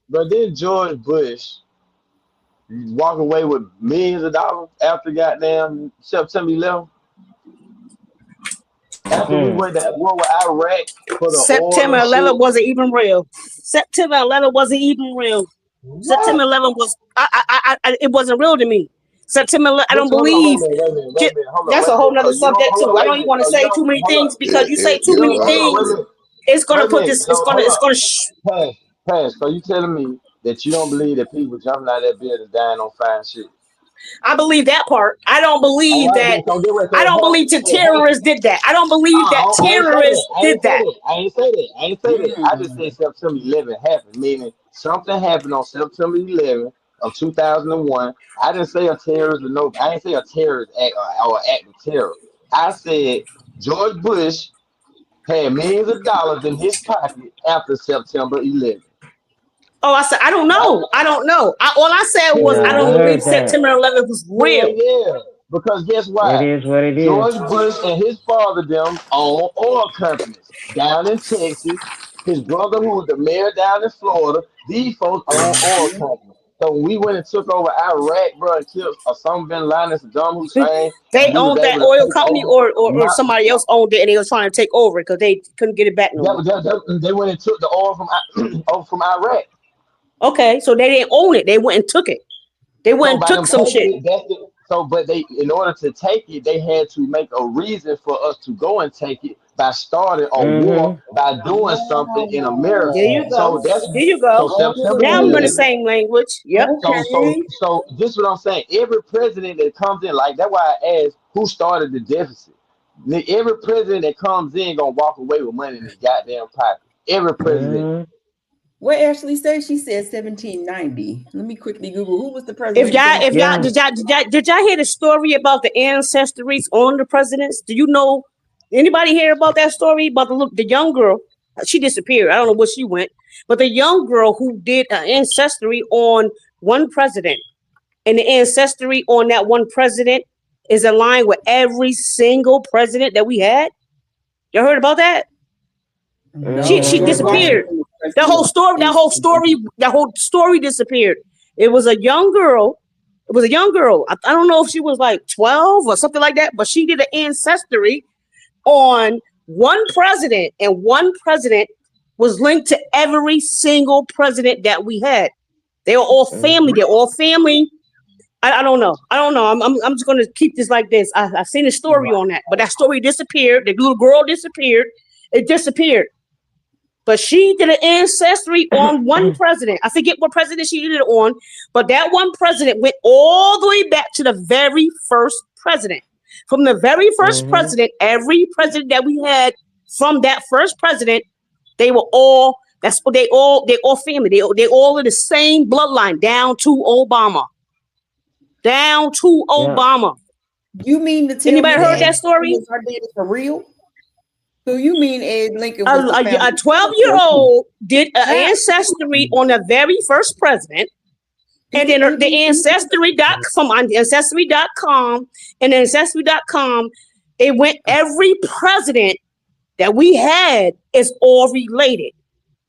But then George Bush walk away with millions of dollars after goddamn September 11th. After we went to war with Iraq for the September 11th wasn't even real. September 11th wasn't even real. What? September 11th was it wasn't real to me. September 11th, I don't believe. That's a whole nother subject too. I don't even want to say too many things because you say too many things. It's gonna put this. It's gonna. Pass. So you telling me that you don't believe that people jumping out of that building dying on fire shit? I believe that part. I don't believe that. I don't believe the terrorists did that. I don't believe that terrorists did that. I ain't say that. I just said September 11th happened, meaning something happened on September 11th of 2001. I didn't say a terrorist or no. I didn't say a terrorist act or act of terror. I said George Bush had millions of dollars in his pocket after September 11th. Oh, I said I don't know. All I said was I don't believe September 11th was real. Yeah, because guess what? It is what it is. George Bush and his father them own oil companies down in Texas, His brother, who was the mayor down in Florida, these folks own oil companies. So when we went and took over Iraq, bro, and killed Osama bin Laden, Saddam Hussein, They and we was owned that able to oil take company, over. or somebody else owned it, and they was trying to take over because they couldn't get it back no more. They went and took the oil from Iraq. Okay, so they didn't own it. They went and took it. They went and took some shit. But in order to take it, they had to make a reason for us to go and take it by starting a war, by doing something in America. There you go. So There you go. September Now I'm in the 11th. same language. Yep. So this is what I'm saying. Every president that comes in, like that's why I asked who started the deficit. Every president that comes in gonna walk away with money in his goddamn pocket. Every president. What Ashley said? She said 1790. Let me quickly Google who was the president. Did y'all hear the story about the ancestries on the presidents? Do you know anybody hear about that story about the young girl? She disappeared. I don't know where she went, but the young girl who did an ancestry on one president, and the ancestry on that one president is aligned with every single president that we had. You heard about that? No. She disappeared. That whole story disappeared. It was a young girl. I don't know if she was like 12 or something like that, but she did an ancestry on one president, and one president was linked to every single president that we had. They were all family. They're all family. I don't know. I'm just gonna keep this like this. I've seen a story on that, but that story disappeared. The little girl disappeared. It disappeared. But she did an ancestry on one president. I forget what president she did it on, but that one president went all the way back to the very first president. From the very first president, every president that we had from that first president, they were all, that's what they all family. They all in the same bloodline down to Obama. Down to Obama. You mean to tell anybody me heard that story? Our dad is for real? So you mean Abe Lincoln was a 12-year-old did an ancestry on the very first president, and then the ancestry.com on ancestry.com and ancestry.com, it went every president that we had is all related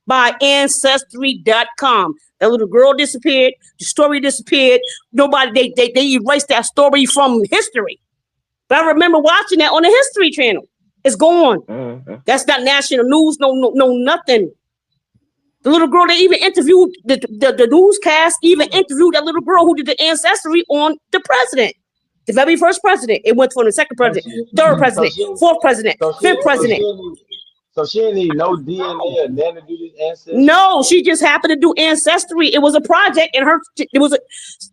by ancestry.com. That little girl disappeared, the story disappeared. Nobody they erased that story from history. But I remember watching that on the History Channel. It's gone. That's not national news. No, nothing. The little girl, they even interviewed the newscast. Even interviewed that little girl who did the ancestry on the president, the very first president. It went from the second president, third president, fourth president, fifth president. So she didn't need no DNA or nothing to do this ancestry. No, she just happened to do ancestry. It was a project, and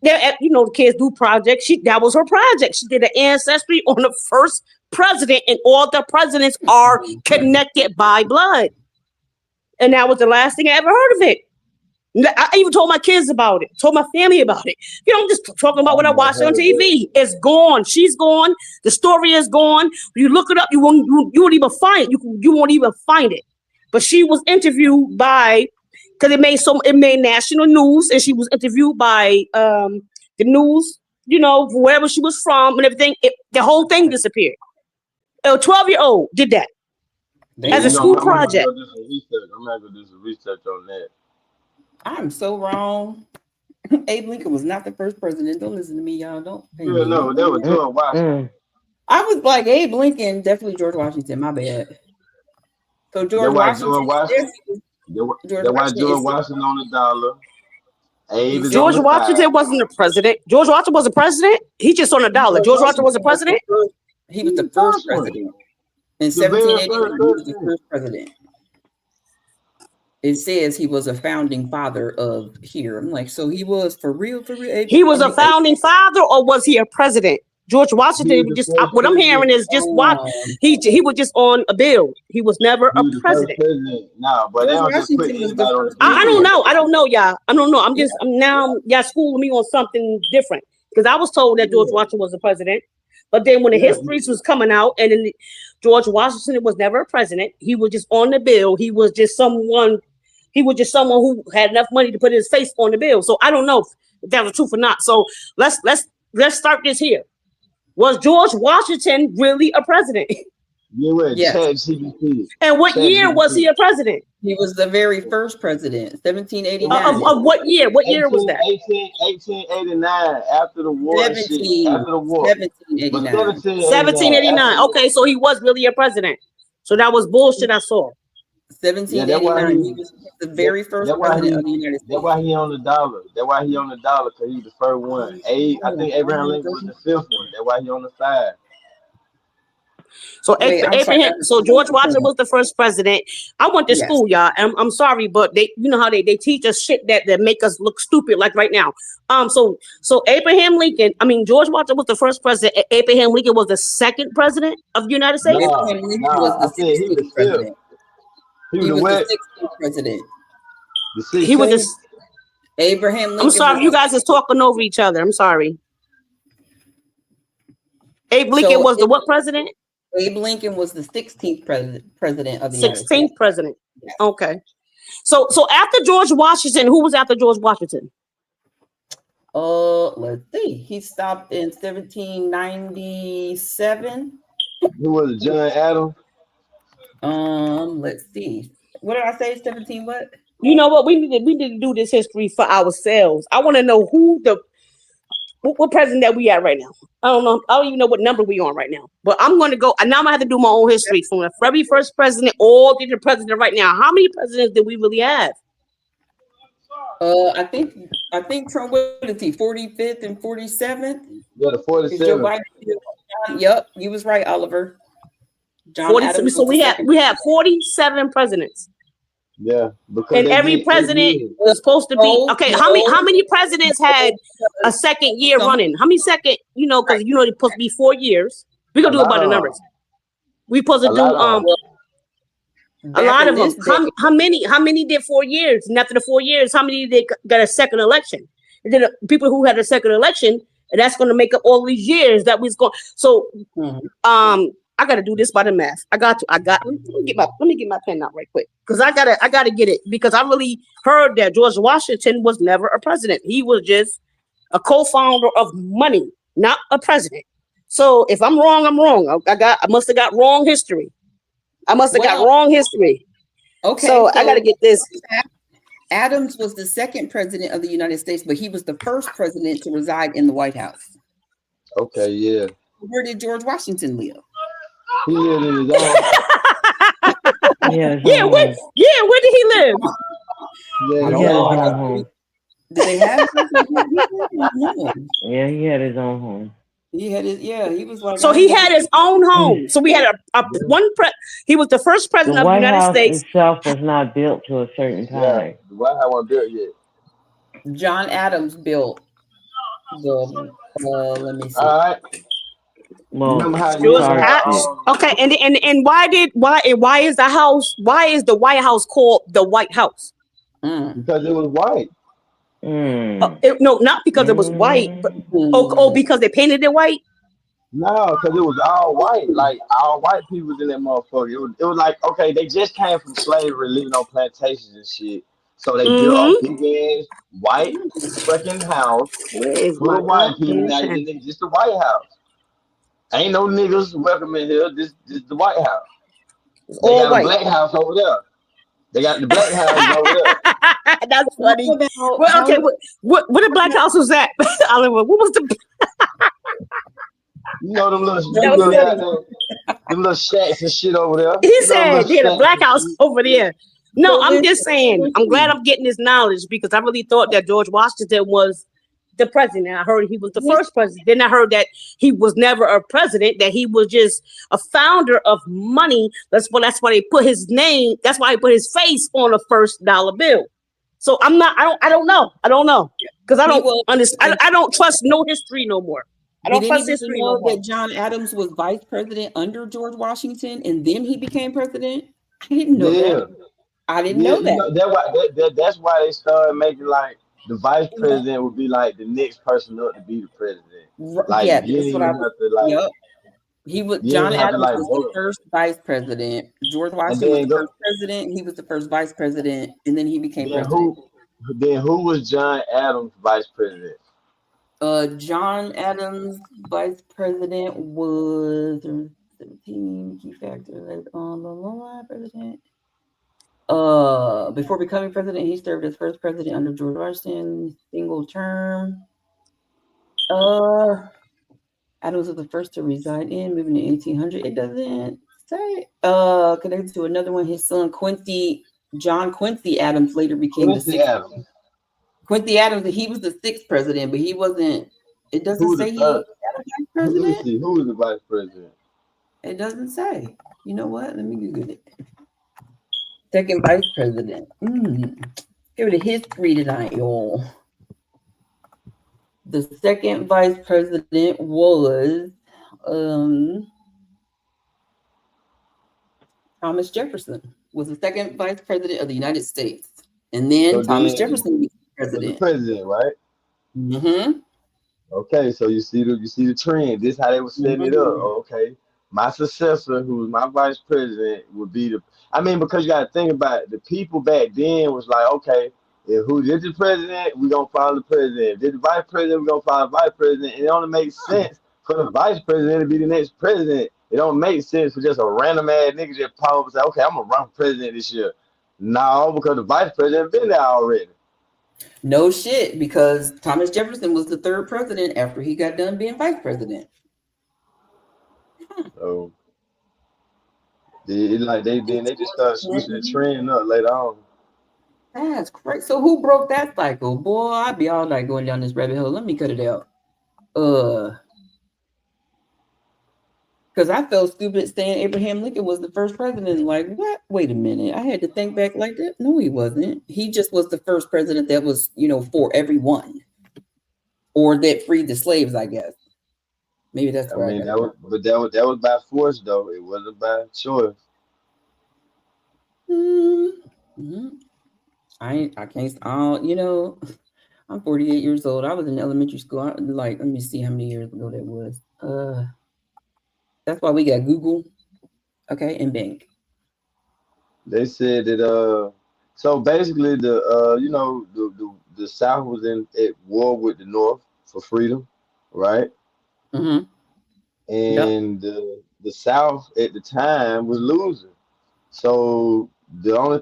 the kids do projects. That was her project. She did an ancestry on the first president, and all the presidents are connected by blood. And that was the last thing I ever heard of it. I even told my kids about it, told my family about it. I'm just talking about what I watched on TV. It's gone. She's gone. The story is gone. You look it up, you won't even find it. You won't even find it. But she was interviewed by, because it made national news, and she was interviewed by the news, wherever she was from and everything. The whole thing disappeared. A 12-year-old did that as a school project. I'm not gonna do some research on that. I'm so wrong. Abe Lincoln was not the first president. Don't listen to me, y'all. Don't. No, that was George Washington. I was like Abe Lincoln, definitely George Washington. My bad. So George Washington. That's why George Washington on the dollar. George Washington wasn't a president. George Washington was a president. He just on the dollar. George Washington was a president. He was the first president. In 1780, he was the first president. It says he was a founding father of here. I'm like, so he was for real? He was a founding father, or was he a president? George Washington, what I'm hearing is just he was just on a bill. He was never a president. No, but I don't know, y'all. I don't know. I'm now y'all schooling me on something different, because I was told that George Washington was a president. But then when the histories was coming out, and then George Washington was never a president. He was just on the bill. He was just someone who had enough money to put his face on the bill. So I don't know if that was true or not. So let's start this here. Was George Washington really a president? Yes. ChatGPT. And what year was he a president? He was the very first president, 1789. Of what year? What year was that? 1889, after the war. 1789. 1789. Okay, so he was really a president. So that was bullshit I saw. 1789. He was the very first president of the United States. That's why he on the dollar. That's why he on the dollar, because he was the first one. I think Abraham Lincoln was the fifth one. That's why he on the 5. So George Washington was the first president. I went to school, y'all. I'm sorry, but they, you know how they teach us shit that make us look stupid, like right now. So Abraham Lincoln, George Washington was the first president. Abraham Lincoln was the second president of the United States. Abraham Lincoln was the 16th president. He was the 16th president. He was the. Abraham Lincoln. I'm sorry, you guys is talking over each other. I'm sorry. Abe Lincoln was the what president? Abe Lincoln was the 16th president of the United States. 16th president. Yeah. Okay. So after George Washington, who was after George Washington? Let's see. He stopped in 1797. Who was it? John Adams? Let's see. What did I say? 17 what? You know what? We need to do this history for ourselves. I want to know what president that we at right now. I don't know. I don't even know what number we on right now. But I'm going to go. And now I'm going to have to do my own history from the very first president all the president right now. How many presidents did we really have? I think Trump was the 45th and 47th. Yeah, the 47th. Yep, you was right, Oliver. John 47. So we had 47 presidents. Yeah, and every president was supposed to be okay. How many presidents had a second year running? How many second? Because it's supposed to be 4 years. We're gonna do it by the numbers. We supposed to do a lot of them. How many did 4 years? And after the 4 years, how many did got a second election? And then people who had a second election, and that's going to make up all these years that was going. So, I got to do this by the math. Let me get my pen out right quick, because I gotta get it, because I really heard that George Washington was never a president. He was just a co-founder of money, not a president. So if I'm wrong, I'm wrong. I must have got wrong history. Okay, so I got to get this. Adams was the second president of the United States, but he was the first president to reside in the White House. Okay, yeah. Where did George Washington live? He lived in his own. Where did he live? Did they have him? Yeah, he had his own home. He was like. So he had his own home. So we had he was the first president of the United States. The White House itself was not built to a certain time. Yeah, the White House wasn't built yet. John Adams built the. Let me see. All right. Well, okay, and why is the White House called the White House? Because it was white. No, not because it was white, but because they painted it white. No, because it was all white, like all white people in that motherfucker. It was like, okay, they just came from slavery, living on plantations and shit. So they built a big ass white fucking house full of white people. Now it's just the White House. Ain't no niggas welcome in here. This the White House. They got a black house over there. They got the black house over there. That's funny. Well, okay, what the black house was that? Oliver, what was the? Them little shacks and shit over there. He said, the black house over there. No, I'm just saying. I'm glad I'm getting this knowledge, because I really thought that George Washington was the president. I heard he was the first president. Then I heard that he was never a president, that he was just a founder of money. That's why they put his name. That's why he put his face on a $1 bill. So I don't know, because I don't understand. I don't trust no history no more. I don't trust history no more. That John Adams was vice president under George Washington, and then he became president. I didn't know that. I didn't know that. That's why they started making like the vice president would be like the next person up to be the president. Like, that's what I yep. He was John Adams was the first vice president. George Washington was the first president. He was the first vice president, and then he became president. Who was John Adams vice president? John Adams vice president was 17 key factors on the low president. Before becoming president, he served as first president under George Washington, single term. Adams was the first to reside in, moving in 1800. It doesn't say. Connected to another one, his son John Quincy Adams later became the sixth. Quincy Adams, he was the sixth president, but he wasn't. It doesn't say he was the vice president. Let me see. Who was the vice president? It doesn't say. You know what? Let me Google it. Second vice president. Give it a history tonight, y'all. The second vice president was Thomas Jefferson. Was the second vice president of the United States, and then Thomas Jefferson was president. The president, right? Mm-hmm. Okay, so you see the trend. This is how they were setting it up. Okay, my successor, who was my vice president, would be because you got to think about it. The people back then was like, okay, if who did the president, we gonna follow the president. If did the vice president, we gonna follow the vice president. And it only makes sense for the vice president to be the next president. It don't make sense for just a random ass nigga just pop up and say, okay, I'm gonna run for president this year. No, because the vice president been there already. No shit, because Thomas Jefferson was the third president after he got done being vice president. So they just started switching the trend up later on. That's crazy. So who broke that cycle? Boy, I'd be all night going down this rabbit hole. Let me cut it out. Because I felt stupid saying Abraham Lincoln was the first president. Like, what? Wait a minute. I had to think back like that. No, he wasn't. He just was the first president that was, for everyone. Or that freed the slaves, I guess. Maybe that's where that was by force, though. It wasn't by choice. Mm-hmm. I'm 48 years old. I was in elementary school. Let me see how many years ago that was. That's why we got Google, okay, and Bing. They said that so basically the South was at war with the North for freedom, right? Mm-hmm. And the South at the time was losing. So the only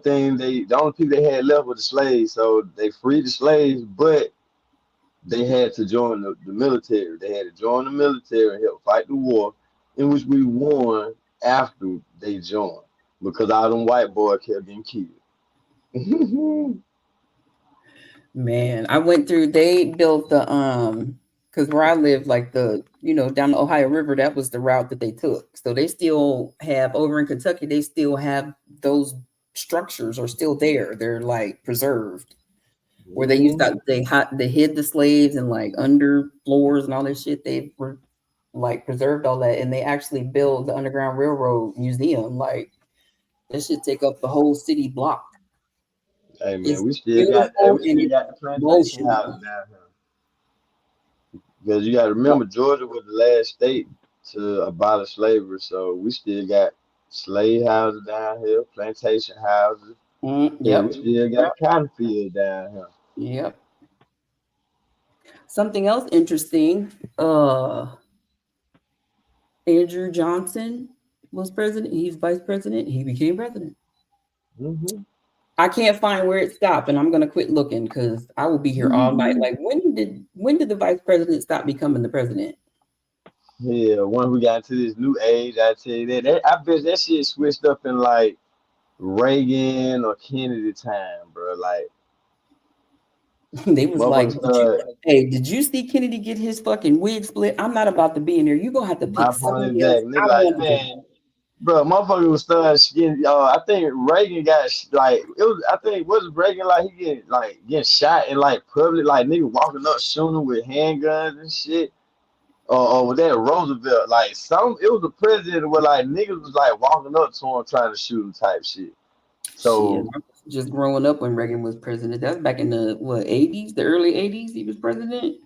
people they had left were the slaves. So they freed the slaves, but they had to join the military. They had to join the military and help fight the war, in which we won after they joined, because all them white boys kept getting killed. Man, I went through. They built the because where I live, like down the Ohio River, that was the route that they took. So they still have over in Kentucky. They still have those structures are still there. They're like preserved. Where they used to they hid the slaves and like under floors and all this shit. They were like preserved all that, and they actually built the Underground Railroad Museum. Like this should take up the whole city block. Hey man, we still got the plantation houses down here. Because you got to remember, Georgia was the last state to abolish slavery, so we still got slave houses down here, plantation houses. Yeah, we still got cotton fields down here. Yep. Something else interesting. Andrew Johnson was president. He's vice president. He became president. Mm-hmm. I can't find where it stopped, and I'm gonna quit looking because I will be here all night. Like, when did the vice president stop becoming the president? Yeah, when we got to this new age, I tell you that I bet that shit switched up in like Reagan or Kennedy time, bro. Like they was like, did you see Kennedy get his fucking wig split? I'm not about to be in there. You gonna have to pick somebody else. Man, bro, motherfucker was getting. I think Reagan got like it was. I think was Reagan like he getting shot in like public, like nigga walking up shooting with handguns and shit. Or was that Roosevelt? Like it was a president where like niggas was like walking up to him trying to shoot him type shit. So shit, just growing up when Reagan was president, that's back in the 80s, the early 80s. He was president.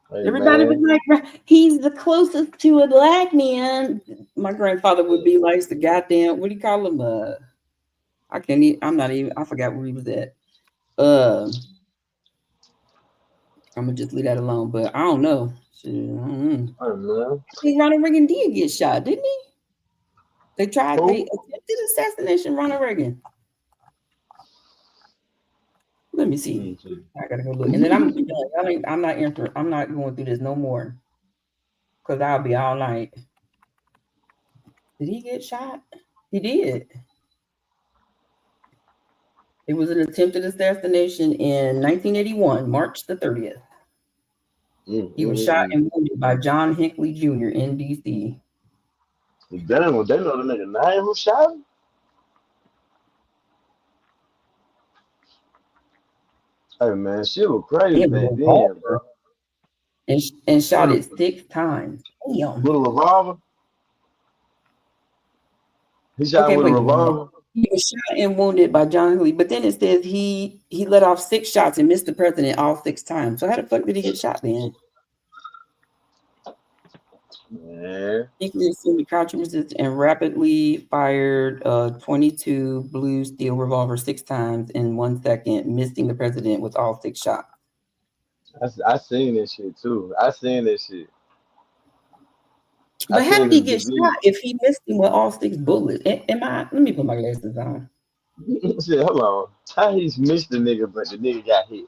Hey, everybody was like, he's the closest to a black man. My grandfather would be like the goddamn, what do you call him? I forgot where he was at. I'm gonna just leave that alone, but I don't know. Shit, I don't know. I think Ronald Reagan did get shot, didn't he? They attempted assassination Ronald Reagan. Let me see. I gotta go look, and then I'm not going through this no more, because I'll be all night. Did he get shot? He did. It was an attempted assassination in 1981, March the 30th. He was shot and wounded by John Hinckley Jr. in D.C. Damn, well, they know the nigga name who shot him? Hey, man, she was crazy back then, bro. And shot it 6 times. Damn. With a revolver? He shot with a revolver? He was shot and wounded by John Hinckley, but then it says he let off 6 shots and missed the president all 6 times. So how the fuck did he get shot then? Yeah. He assumed crouch resist and rapidly fired a 22 blue steel revolver 6 times in 1 second, missing the president with all 6 shots. I seen this shit too. I seen this shit. But how did he get shot if he missed him with all 6 bullets? Let me put my glasses on. Shit, hold on. How he's missed the nigga, but the nigga got hit?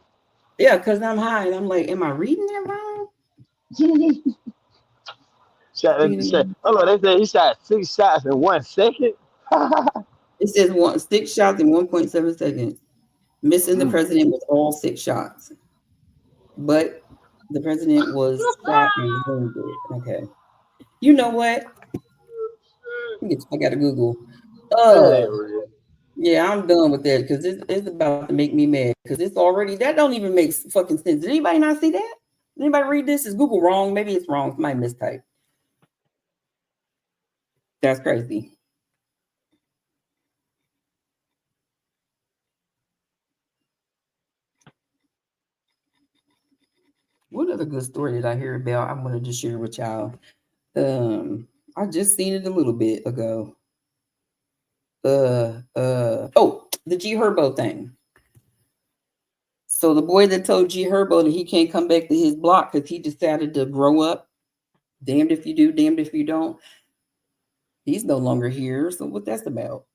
Yeah, because I'm high and I'm like, am I reading that wrong? Hold on, they said he shot 6 shots in 1 second. It says 6 shots in 1.7 seconds, missing the president with all 6 shots. But the president was shot and wounded. Okay. You know what? I got to Google. Yeah, I'm done with that because it's about to make me mad because it's already, that don't even make fucking sense. Did anybody not see that? Did anybody read this? Is Google wrong? Maybe it's wrong. Somebody mistyped. That's crazy. What other good story did I hear about? I'm going to just share with y'all. I just seen it a little bit ago. The G Herbo thing. So the boy that told G Herbo that he can't come back to his block because he decided to grow up, damned if you do, damned if you don't. He's no longer here. So what that's about?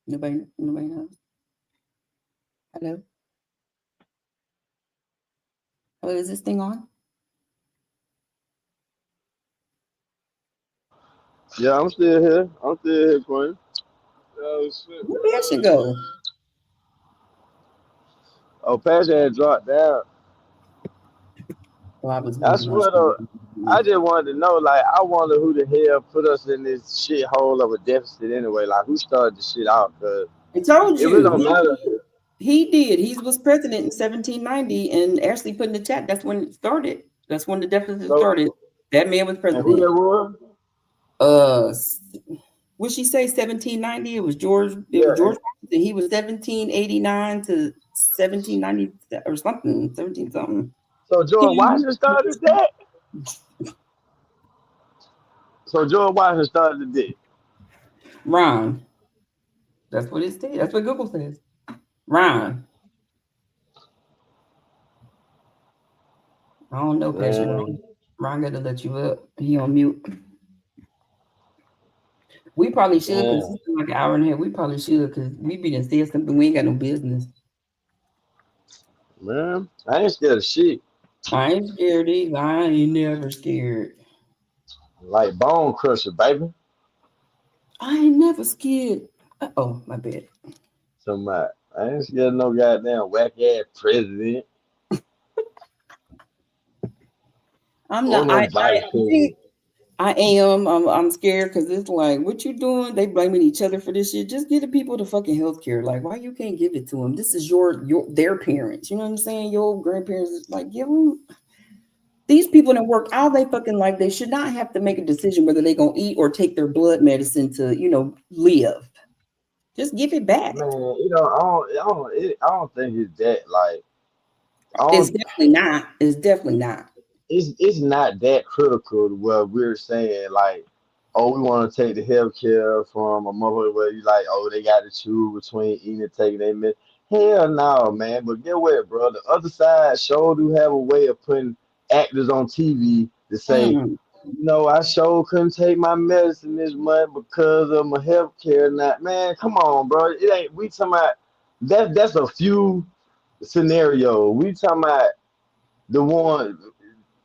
Nobody knows. Hello? Hello, is this thing on? Yeah, I'm still here. Quinn. Where did she go? Oh, Passion had dropped down. I swear though, I just wanted to know, like, I wonder who the hell put us in this shithole of a deficit anyway. Like, who started the shit out? Cause I told you. It really don't matter. He did. He was president in 1790, and Ashley put in the chat. That's when it started. That's when the deficit started. That man was president. And who that was? What she say? 1790. It was George. It was George Washington. He was 1789 to 1790 or something. 17 something. So George Washington started that. Ron. That's what it says. That's what Google says. Ron. I don't know, Passion. Ron got to let you up. He on mute. We probably should, because it's like an hour and a half. We probably should, because we be done said something we ain't got no business. Man, I ain't scared of shit. I ain't scared either. I ain't never scared. Like Bone Crusher, baby. I ain't never scared. Oh, my bad. I ain't scared of no goddamn whack ass president. I'm not. I am. I'm scared because it's like, what you doing? They blaming each other for this shit. Just give the people the fucking health care. Like, why you can't give it to them? This is their parents. You know what I'm saying? Your grandparents. Like, give them. These people that work all they fucking life, they should not have to make a decision whether they gonna eat or take their blood medicine to, live. Just give it back. Man, I don't think it's that like. It's definitely not. It's definitely not. It's not that critical to where we're saying like, oh, we want to take the health care from a mother where you like, oh, they got to choose between eating and taking their medicine. Hell no, man. But get what, bro? The other side sure do have a way of putting actors on TV to say, I sure couldn't take my medicine this month because of my health care. Not, man, come on, bro. It ain't. We talking about that. That's a few scenario. We talking about the one,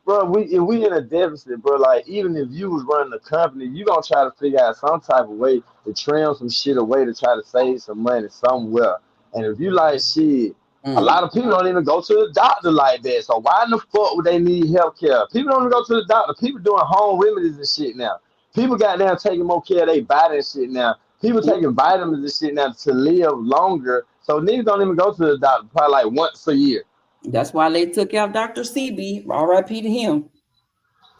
bro. If we in a deficit, bro. Like even if you was running the company, you gonna try to figure out some type of way to trim some shit away to try to save some money somewhere. And if you like shit, a lot of people don't even go to the doctor like that. So why in the fuck would they need health care? People don't even go to the doctor. People doing home remedies and shit now. People got down taking more care of their body and shit now. People taking vitamins and shit now to live longer. So niggas don't even go to the doctor probably like once a year. That's why they took out Dr. CB. R.I.P. to him.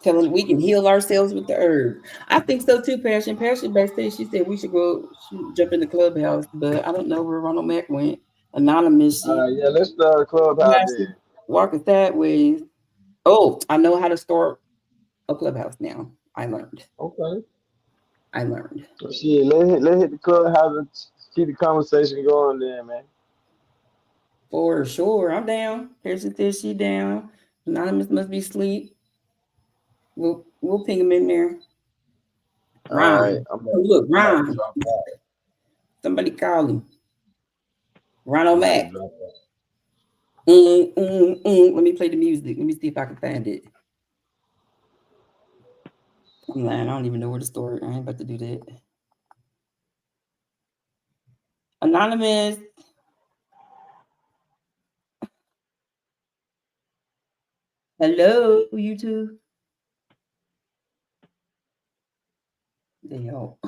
Telling we can heal ourselves with the herb. I think so too, Passion. Passion backstage, she said we should jump in the clubhouse, but I don't know where Ronald Mack went. Anonymous. Yeah, let's start the clubhouse then. Walking sideways. Oh, I know how to start a clubhouse now. I learned. Okay. I learned. Shit, let's hit the clubhouse and keep the conversation going there, man. For sure. I'm down. Passion says she down. Anonymous must be asleep. We'll ping him in there. Ron. All right, Look, Ron. Somebody call him. Ronald Mack. Let me play the music. Let me see if I can find it. I'm lying. I don't even know where to store it. I ain't about to do that. Anonymous. Hello, YouTube. They help.